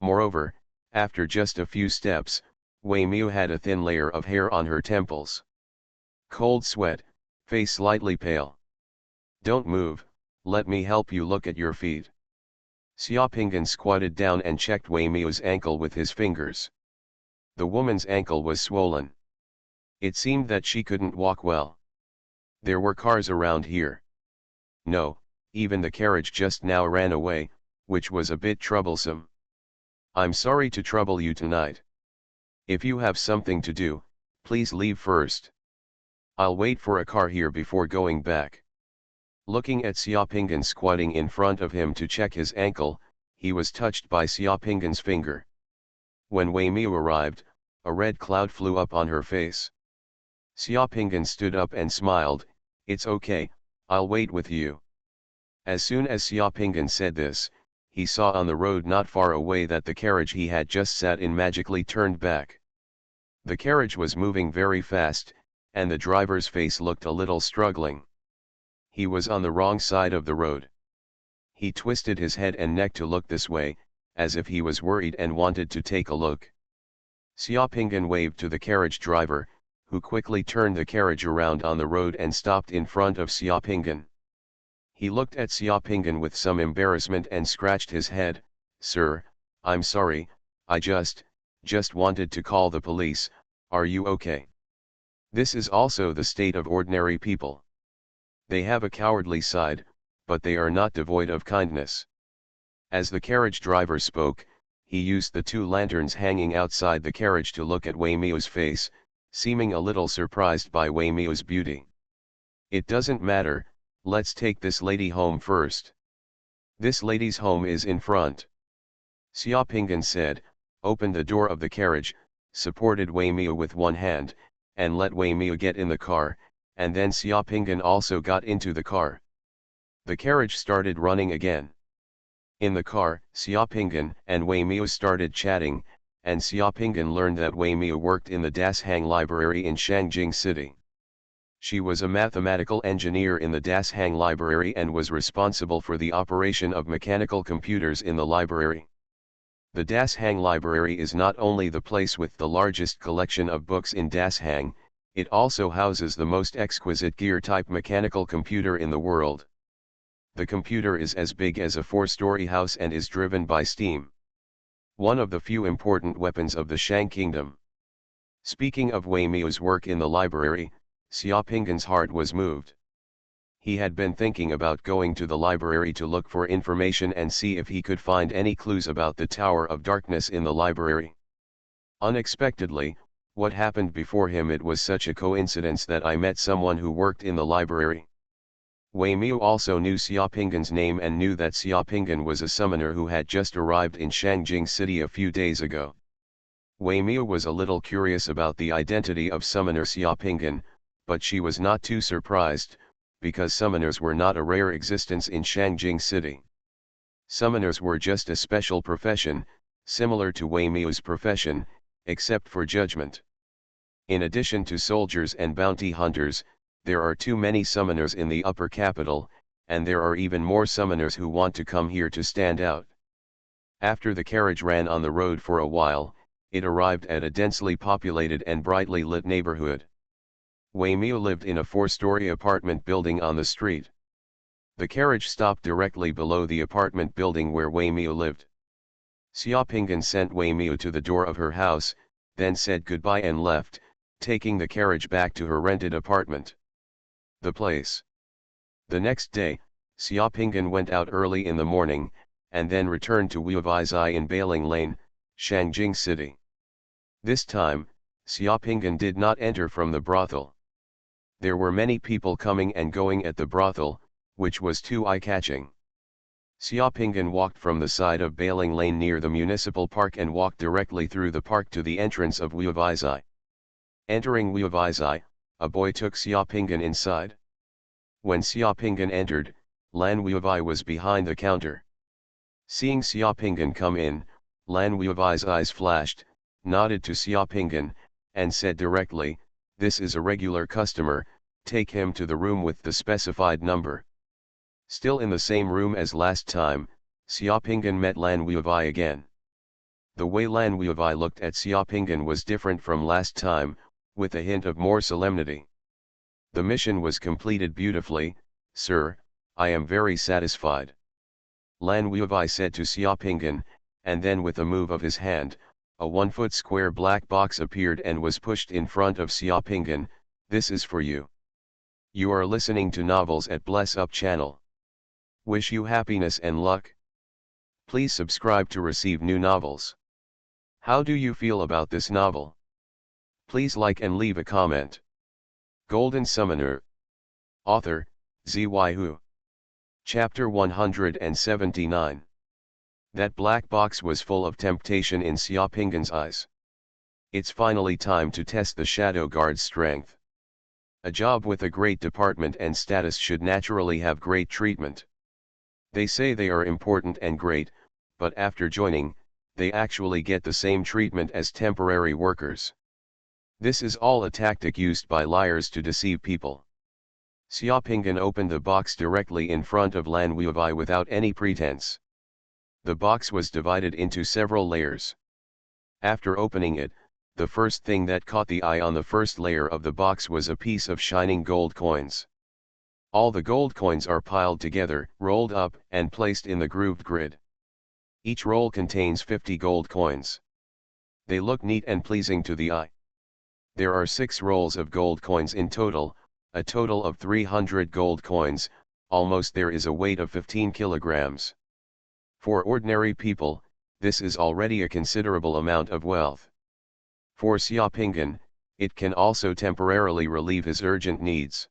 Moreover, after just a few steps, Wei Miu had a thin layer of hair on her temples. Cold sweat, face slightly pale. Don't move, let me help you look at your feet. Xiaoping'an squatted down and checked Wei Miu's ankle with his fingers. The woman's ankle was swollen. It seemed that she couldn't walk well. There were cars around here. No, even the carriage just now ran away, which was a bit troublesome. I'm sorry to trouble you tonight. If you have something to do, please leave first. I'll wait for a car here before going back. Looking at Xiaoping'an squatting in front of him to check his ankle, he was touched by Xiaoping'an's finger. When Wei Miu arrived, a red cloud flew up on her face. Xiaoping'an stood up and smiled, it's okay, I'll wait with you. As soon as Xiaoping'an said this, he saw on the road not far away that the carriage he had just sat in magically turned back. The carriage was moving very fast, and the driver's face looked a little struggling. He was on the wrong side of the road. He twisted his head and neck to look this way, as if he was worried and wanted to take a look. Xiaoping'an waved to the carriage driver, who quickly turned the carriage around on the road and stopped in front of Xiaoping'an. He looked at Xiaoping'an with some embarrassment and scratched his head, "Sir, I'm sorry, I just wanted to call the police, are you okay?" This is also the state of ordinary people. They have a cowardly side, but they are not devoid of kindness. As the carriage driver spoke, he used the two lanterns hanging outside the carriage to look at Wei Miu's face, seeming a little surprised by Wei Miu's beauty. "It doesn't matter, let's take this lady home first. This lady's home is in front." Xiaoping'an said, opened the door of the carriage, supported Wei Miu with one hand, and let Wei Miu get in the car, and then Xiaoping'an also got into the car. The carriage started running again. In the car, Xiaoping'an and Wei Miu started chatting, and Xiaoping'an learned that Wei Miu worked in the Dashang Library in Shangjing City. She was a mathematical engineer in the Dashang Library and was responsible for the operation of mechanical computers in the library. The Dashang Library is not only the place with the largest collection of books in Dashang, it also houses the most exquisite gear-type mechanical computer in the world. The computer is as big as a 4-story house and is driven by steam. One of the few important weapons of the Shang Kingdom. Speaking of Wei Miu's work in the library, Xiaoping'an's heart was moved. He had been thinking about going to the library to look for information and see if he could find any clues about the Tower of Darkness in the library. Unexpectedly, what happened before him, it was such a coincidence that I met someone who worked in the library. Wei Miu also knew Xiaoping'an's name and knew that Xiaoping'an was a summoner who had just arrived in Shangjing City a few days ago. Wei Miu was a little curious about the identity of summoner Xiaoping'an, but she was not too surprised, because summoners were not a rare existence in Shangjing City. Summoners were just a special profession, similar to Wei Miu's profession, except for judgment. In addition to soldiers and bounty hunters, there are too many summoners in the upper capital, and there are even more summoners who want to come here to stand out. After the carriage ran on the road for a while, it arrived at a densely populated and brightly lit neighborhood. Wei Miu lived in a 4-story apartment building on the street. The carriage stopped directly below the apartment building where Wei Miu lived. Xiaopinggan sent Wei Miu to the door of her house, then said goodbye and left, taking the carriage back to her rented apartment. The place. The next day, Xiaopinggan went out early in the morning, and then returned to Wuvaizai in Bailing Lane, Shangjing City. This time, Xiaopinggan did not enter from the brothel. There were many people coming and going at the brothel, which was too eye-catching. Xiaopinggan walked from the side of Bailing Lane near the municipal park and walked directly through the park to the entrance of Wuvaizai. Entering Wuvaizai, a boy took Xiaopinggan inside. When Xiaopinggan entered, Lan Wuivai was behind the counter. Seeing Xiaopinggan come in, Lan Wuivai's eyes flashed, nodded to Xiaopinggan, and said directly, "This is a regular customer, take him to the room with the specified number." Still in the same room as last time, Xiaopinggan met Lan Wuivai again. The way Lan Wuivai looked at Xiaopinggan was different from last time, with a hint of more solemnity. "The mission was completed beautifully, sir, I am very satisfied," Lan Wuivai said to Xiaopinggan, and then with a move of his hand, a 1-foot square black box appeared and was pushed in front of Xiaopinggan. "This is for you. You are listening to novels at Bless Up channel. Wish you happiness and luck. Please subscribe to receive new novels. How do you feel about this novel? Please like and leave a comment." Golden Summoner. Author, Xuanhuan. Chapter 179. That black box was full of temptation in Xiaopinggan's eyes. It's finally time to test the Shadow Guard's strength. A job with a great department and status should naturally have great treatment. They say they are important and great, but after joining, they actually get the same treatment as temporary workers. This is all a tactic used by liars to deceive people. Xiaopinggan opened the box directly in front of Lan Wuivai without any pretense. The box was divided into several layers. After opening it, the first thing that caught the eye on the first layer of the box was a piece of shining gold coins. All the gold coins are piled together, rolled up, and placed in the grooved grid. Each roll contains 50 gold coins. They look neat and pleasing to the eye. There are 6 rolls of gold coins in total, a total of 300 gold coins, almost there is a weight of 15 kilograms. For ordinary people, this is already a considerable amount of wealth. For Xiaopinggan, it can also temporarily relieve his urgent needs.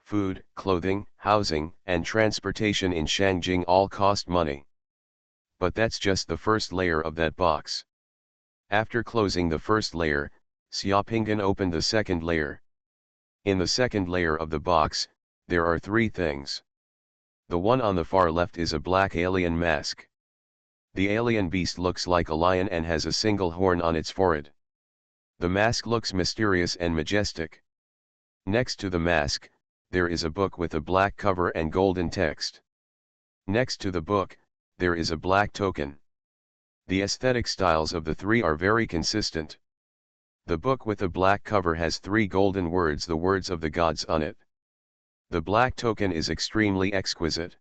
Food, clothing, housing, and transportation in Shangjing all cost money. But that's just the first layer of that box. After closing the first layer, Xiaopinggan opened the second layer. In the second layer of the box, there are 3 things. The one on the far left is a black alien mask. The alien beast looks like a lion and has a single horn on its forehead. The mask looks mysterious and majestic. Next to the mask, there is a book with a black cover and golden text. Next to the book, there is a black token. The aesthetic styles of the 3 are very consistent. The book with the black cover has 3 golden words, the words of the gods, on it. The black token is extremely exquisite.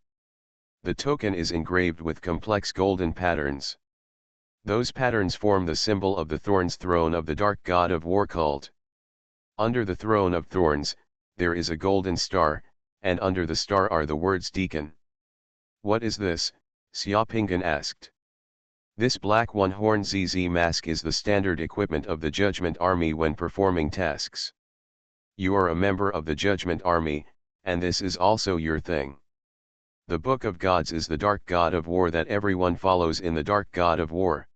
The token is engraved with complex golden patterns. Those patterns form the symbol of the Thorns throne of the Dark God of War cult. Under the throne of thorns, there is a golden star, and under the star are the words deacon. "What is this?" Xiaopinggan asked. "This black one-horn ZZ mask is the standard equipment of the Judgment Army when performing tasks. You are a member of the Judgment Army, and this is also your thing. The Book of Gods is the Dark God of War that everyone follows in the Dark God of War.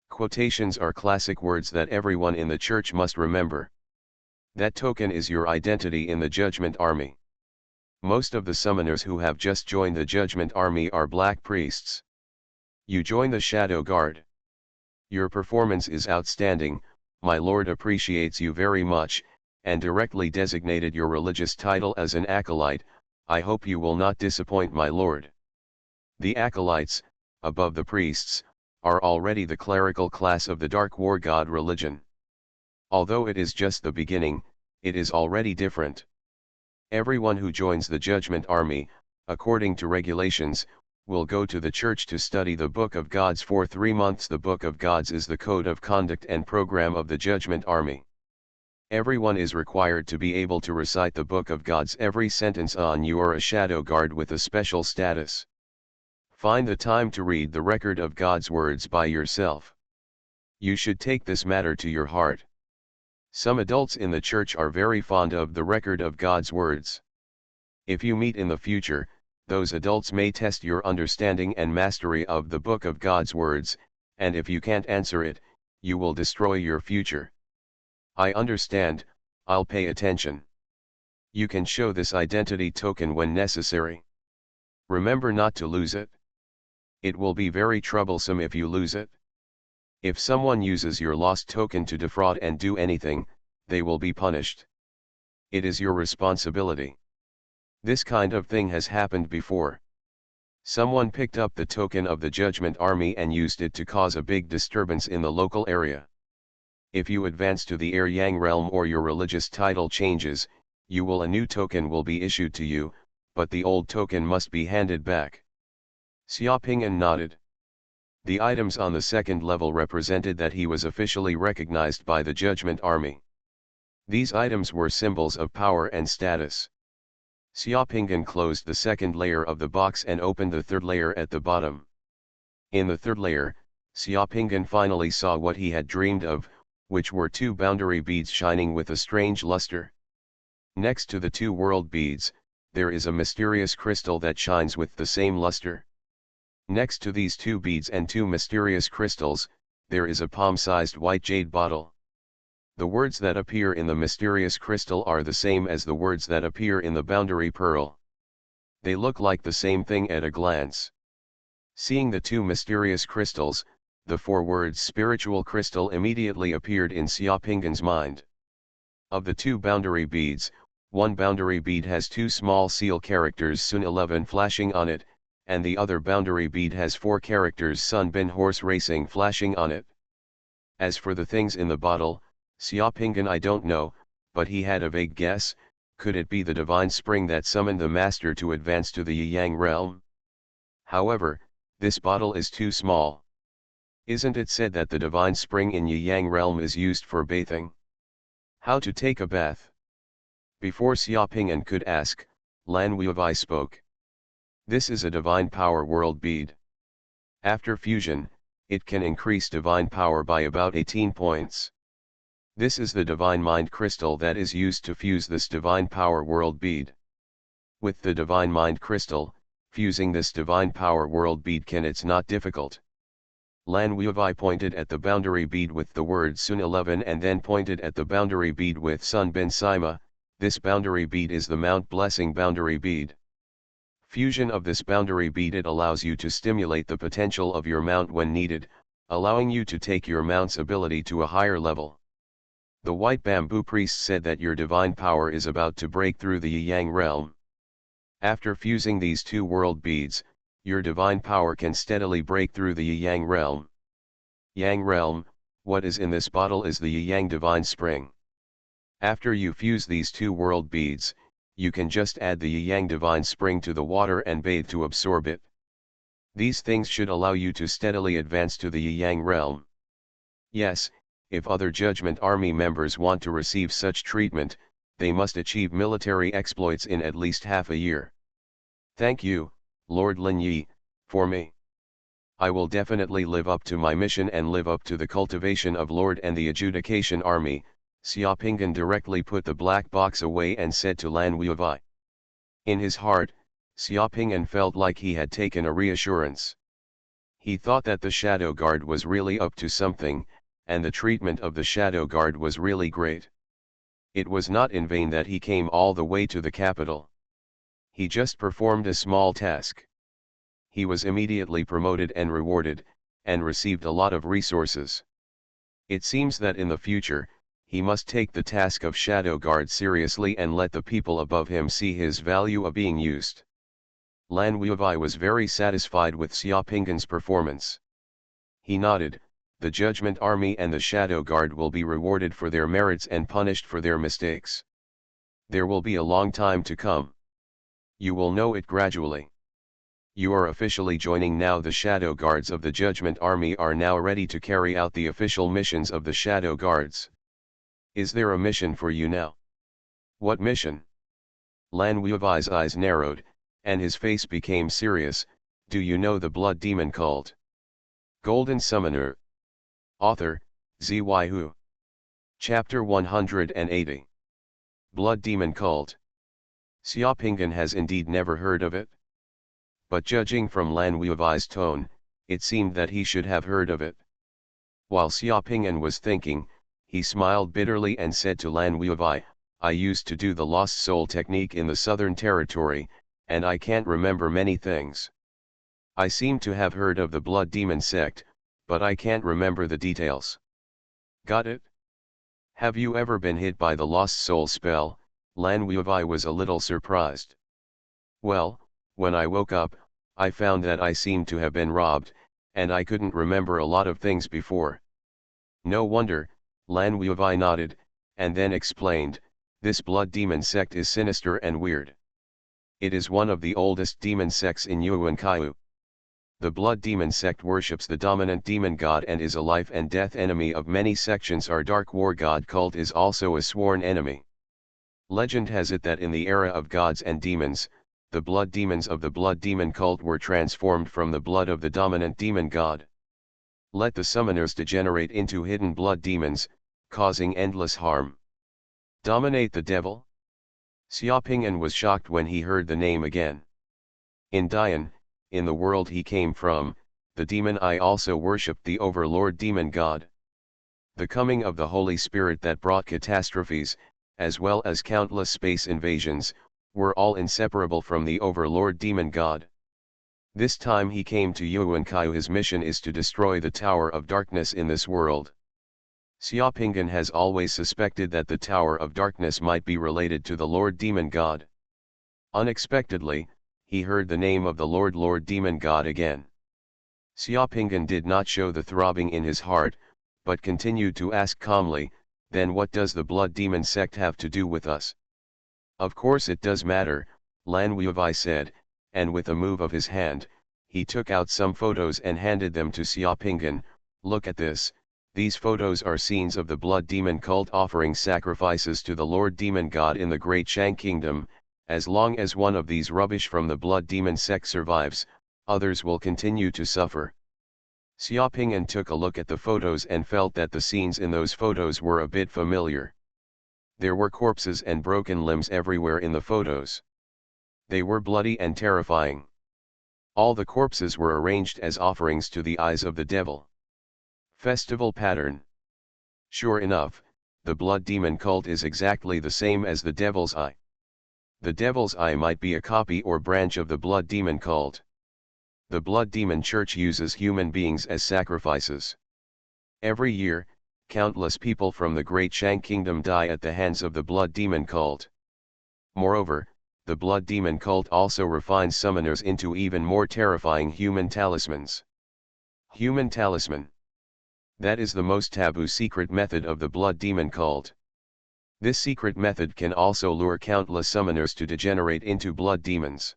Quotations are classic words that everyone in the church must remember. That token is your identity in the Judgment Army. Most of the summoners who have just joined the Judgment Army are black priests. You join the Shadow Guard. Your performance is outstanding, my lord appreciates you very much, and directly designated your religious title as an acolyte. I hope you will not disappoint my lord. The acolytes, above the priests, are already the clerical class of the Dark War God religion. Although it is just the beginning, it is already different. Everyone who joins the Judgment Army, according to regulations, will go to the church to study the Book of Gods for 3 months. The Book of Gods is the code of conduct and program of the Judgment Army. Everyone is required to be able to recite the Book of Gods every sentence. On you are a Shadow Guard with a special status. Find the time to read the record of God's words by yourself. You should take this matter to your heart. Some adults in the church are very fond of the record of God's words. If you meet in the future, those adults may test your understanding and mastery of the Book of God's words, and if you can't answer it, you will destroy your future. I understand, I'll pay attention. You can show this identity token when necessary. Remember not to lose it. It will be very troublesome if you lose it. If someone uses your lost token to defraud and do anything, they will be punished. It is your responsibility. This kind of thing has happened before. Someone picked up the token of the Judgment Army and used it to cause a big disturbance in the local area. If you advance to the Air Yang realm or your religious title changes, a new token will be issued to you, but the old token must be handed back. Xiaoping'an nodded. The items on the second level represented that he was officially recognized by the Judgment Army. These items were symbols of power and status. Xiaoping'an closed the second layer of the box and opened the third layer at the bottom. In the third layer, Xiaoping'an finally saw what he had dreamed of, which were 2 boundary beads shining with a strange luster. Next to the 2 world beads, there is a mysterious crystal that shines with the same luster. Next to these 2 beads and 2 mysterious crystals, there is a palm-sized white jade bottle. The words that appear in the mysterious crystal are the same as the words that appear in the boundary pearl. They look like the same thing at a glance. Seeing the 2 mysterious crystals, the 4 words spiritual crystal immediately appeared in Xiaoping'an's mind. Of the 2 boundary beads, one boundary bead has 2 small seal characters Sun 11 flashing on it, and the other boundary bead has 4 characters Sun Bin Horse Racing flashing on it. As for the things in the bottle, Xiaoping'an I don't know, but he had a vague guess. Could it be the divine spring that summoned the master to advance to the Yang realm? However, this bottle is too small. Isn't it said that the divine spring in Yang realm is used for bathing? How to take a bath? Before Xiaoping'an could ask, Lan Wuwei spoke. This is a divine power world bead. After fusion, it can increase divine power by about 18 points. This is the divine mind crystal that is used to fuse this divine power world bead. With the divine mind crystal, fusing this divine power world bead it's not difficult. Lan Wuwei pointed at the boundary bead with the word Sun 11 and then pointed at the boundary bead with Sun Bin Sima. This boundary bead is the Mount Blessing boundary bead. Fusion of this boundary bead it allows you to stimulate the potential of your mount when needed, allowing you to take your mount's ability to a higher level. The white bamboo priest said that your divine power is about to break through the Yang realm. After fusing these 2 world beads, your divine power can steadily break through the Yang realm. Yang realm, what is in this bottle is the Yang divine spring. After you fuse these 2 world beads, you can just add the Yang divine spring to the water and bathe to absorb it. These things should allow you to steadily advance to the Yang realm. Yes, if other Judgment Army members want to receive such treatment, they must achieve military exploits in at least half a year. Thank you, Lord Lin Yi, for me. I will definitely live up to my mission and live up to the cultivation of Lord and the adjudication army. Xiaoping'an directly put the black box away and said to Lan Wuwei. In his heart, Xiaoping'an felt like he had taken a reassurance. He thought that the Shadow Guard was really up to something, and the treatment of the Shadow Guard was really great. It was not in vain that he came all the way to the capital. He just performed a small task. He was immediately promoted and rewarded, and received a lot of resources. It seems that in the future, he must take the task of shadow guard seriously and let the people above him see his value of being used. Lan Wuwei was very satisfied with Xiaoping's performance. He nodded, the Judgment Army and the Shadow Guard will be rewarded for their merits and punished for their mistakes. There will be a long time to come. You will know it gradually. You are officially joining now. The Shadow Guards of the Judgment Army are now ready to carry out the official missions of the Shadow Guards. Is there a mission for you now? What mission? Lan Wuwei's eyes narrowed, and his face became serious. Do you know the blood demon cult? Golden Summoner. Author, Xuanhuan. Chapter 180. Blood Demon Cult. Xiaoping has indeed never heard of it. But judging from Lan Wuwei's tone, it seemed that he should have heard of it. While Xiaoping was thinking, he smiled bitterly and said to Lan Wuwei, I used to do the lost soul technique in the Southern Territory, and I can't remember many things. I seem to have heard of the Blood Demon sect, but I can't remember the details. Got it? Have you ever been hit by the lost soul spell? Lan Wuwei was a little surprised. Well, when I woke up, I found that I seemed to have been robbed, and I couldn't remember a lot of things before. No wonder, Lan Wuwei nodded, and then explained, this blood demon sect is sinister and weird. It is one of the oldest demon sects in Yuan. The blood demon sect worships the dominant demon god and is a life and death enemy of many sections. Our dark war god cult is also a sworn enemy. Legend has it that in the era of gods and demons, the blood demons of the blood demon cult were transformed from the blood of the dominant demon god. Let the summoners degenerate into hidden blood demons, causing endless harm. Dominate the devil? Xiaoping was shocked when he heard the name again. In Dian, in the world he came from, the demon I also worshipped the overlord demon god. The coming of the Holy Spirit that brought catastrophes, as well as countless space invasions, were all inseparable from the overlord demon god. This time he came to Yuan. His mission is to destroy the Tower of Darkness in this world. Xiaoping has always suspected that the Tower of Darkness might be related to the Lord Demon God. Unexpectedly, he heard the name of the Lord Demon God again. Xiaoping did not show the throbbing in his heart, but continued to ask calmly, then what does the Blood Demon sect have to do with us? Of course it does matter, Lan Wuwei said, and with a move of his hand, he took out some photos and handed them to Xiaoping. Look at this, these photos are scenes of the Blood Demon cult offering sacrifices to the Lord Demon God in the Great Shang Kingdom. As long as one of these rubbish from the Blood Demon sect survives, others will continue to suffer. Xiaoping took a look at the photos and felt that the scenes in those photos were a bit familiar. There were corpses and broken limbs everywhere in the photos. They were bloody and terrifying. All the corpses were arranged as offerings to the eyes of the devil. Festival pattern. Sure enough, the Blood Demon cult is exactly the same as the Devil's Eye. The Devil's Eye might be a copy or branch of the Blood Demon cult. The Blood Demon Church uses human beings as sacrifices. Every year, countless people from the Great Shang Kingdom die at the hands of the Blood Demon cult. Moreover, the Blood Demon cult also refines summoners into even more terrifying human talismans. Human talisman. That is the most taboo secret method of the Blood Demon cult. This secret method can also lure countless summoners to degenerate into blood demons.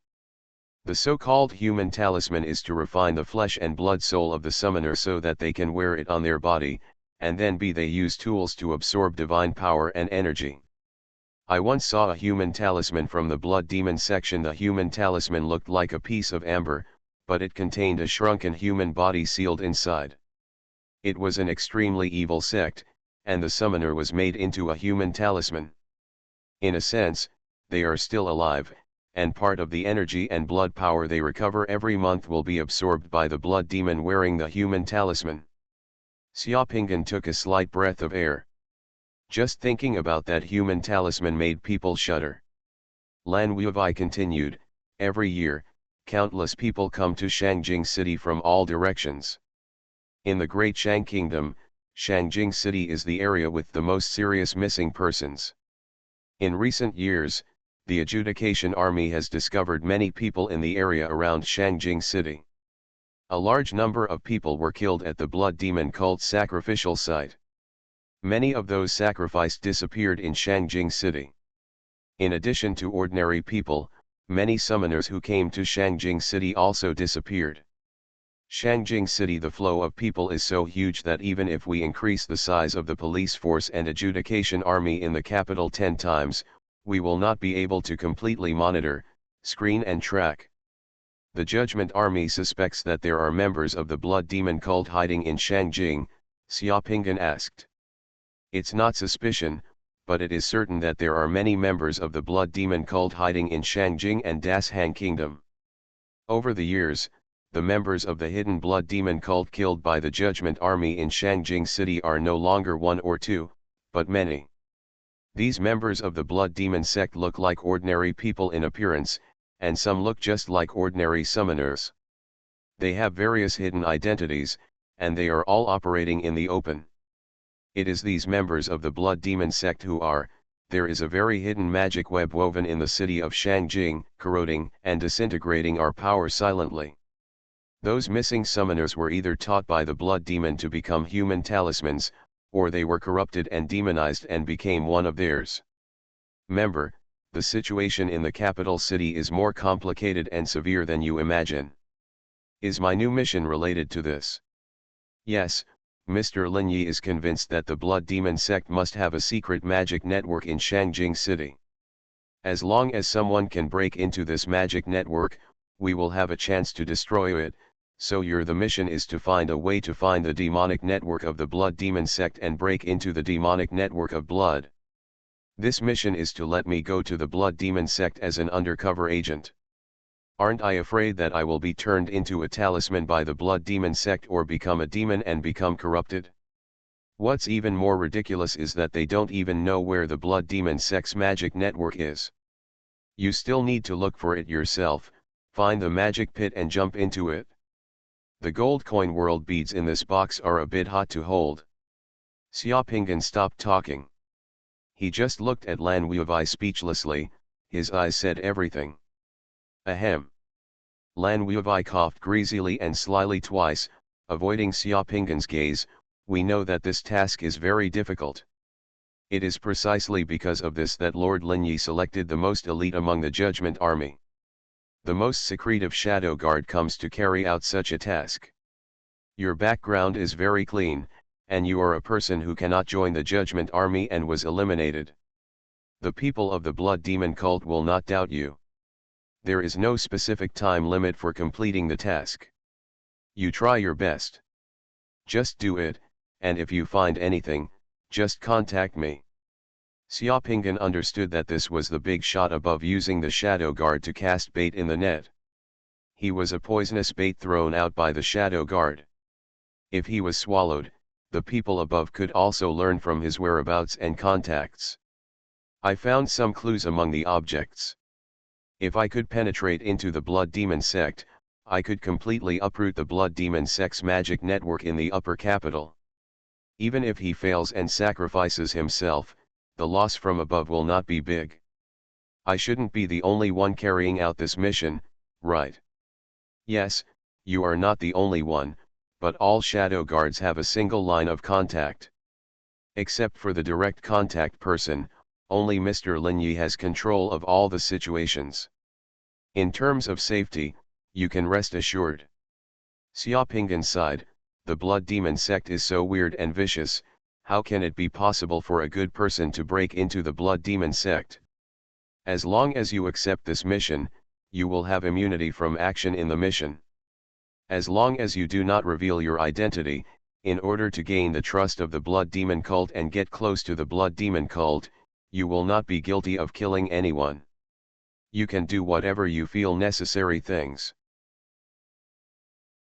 The so-called human talisman is to refine the flesh and blood soul of the summoner so that they can wear it on their body, and then they use tools to absorb divine power and energy. I once saw a human talisman from the Blood Demon section. The human talisman looked like a piece of amber, but it contained a shrunken human body sealed inside. It was an extremely evil sect, and the summoner was made into a human talisman. In a sense, they are still alive, and part of the energy and blood power they recover every month will be absorbed by the blood demon wearing the human talisman. Xiaoping took a slight breath of air. Just thinking about that human talisman made people shudder. Lan Wuwei continued, Every year, countless people come to Shangjing City from all directions. In the Great Shang Kingdom, Shangjing City is the area with the most serious missing persons. In recent years, the adjudication army has discovered many people in the area around Shangjing City. A large number of people were killed at the Blood Demon cult sacrificial site. Many of those sacrificed disappeared in Shangjing City. In addition to ordinary people, many summoners who came to Shangjing City also disappeared. Shangjing City, the flow of people is so huge that even if we increase the size of the police force and adjudication army in the capital 10 times, we will not be able to completely monitor, screen and track. The Judgment Army suspects that there are members of the Blood Demon cult hiding in Shangjing, Xiaopingan asked. It's not suspicion, but it is certain that there are many members of the Blood Demon cult hiding in Shangjing and Dashang Kingdom. Over the years, the members of the hidden Blood Demon cult killed by the Judgment Army in Shangjing City are no longer one or two, but many. These members of the Blood Demon sect look like ordinary people in appearance, and some look just like ordinary summoners. They have various hidden identities, and they are all operating in the open. It is these members of the Blood Demon sect who are, there is a very hidden magic web woven in the city of Shangjing, corroding and disintegrating our power silently. Those missing summoners were either taught by the Blood Demon to become human talismans, or they were corrupted and demonized and became one of theirs. Member, the situation in the capital city is more complicated and severe than you imagine. Is my new mission related to this? Yes, Mr. Lin Yi is convinced that the Blood Demon sect must have a secret magic network in Shangjing City. As long as someone can break into this magic network, we will have a chance to destroy it, so the mission is to find a way to find the demonic network of the Blood Demon sect and break into the demonic network of blood. This mission is to let me go to the Blood Demon sect as an undercover agent. Aren't I afraid that I will be turned into a talisman by the Blood Demon sect or become a demon and become corrupted? What's even more ridiculous is that they don't even know where the Blood Demon sect's magic network is. You still need to look for it yourself, find the magic pit and jump into it. The gold coin world beads in this box are a bit hot to hold. Xiaopingan stopped talking. He just looked at Lan Wuwei speechlessly, his eyes said everything. Ahem. Lan Wuwei coughed greasily and slyly twice, avoiding Xiaopingan's gaze. We know that this task is very difficult. It is precisely because of this that Lord Lin Yi selected the most elite among the Judgment Army. The most secretive Shadow Guard comes to carry out such a task. Your background is very clean, and you are a person who cannot join the Judgment Army and was eliminated. The people of the Blood Demon cult will not doubt you. There is no specific time limit for completing the task. You try your best. Just do it, and if you find anything, just contact me. Xiaopingan understood that this was the big shot above using the Shadow Guard to cast bait in the net. He was a poisonous bait thrown out by the Shadow Guard. If he was swallowed, the people above could also learn from his whereabouts and contacts. I found some clues among the objects. If I could penetrate into the Blood Demon sect, I could completely uproot the Blood Demon sect's magic network in the upper capital. Even if he fails and sacrifices himself, the loss from above will not be big. I shouldn't be the only one carrying out this mission, right? Yes, you are not the only one, but all Shadow Guards have a single line of contact. Except for the direct contact person, only Mr. Lin Yi has control of all the situations. In terms of safety, you can rest assured. Xiaopingan sighed, the Blood Demon sect is so weird and vicious. How can it be possible for a good person to break into the Blood Demon sect? As long as you accept this mission, you will have immunity from action in the mission. As long as you do not reveal your identity, in order to gain the trust of the Blood Demon cult and get close to the Blood Demon cult, you will not be guilty of killing anyone. You can do whatever you feel necessary things.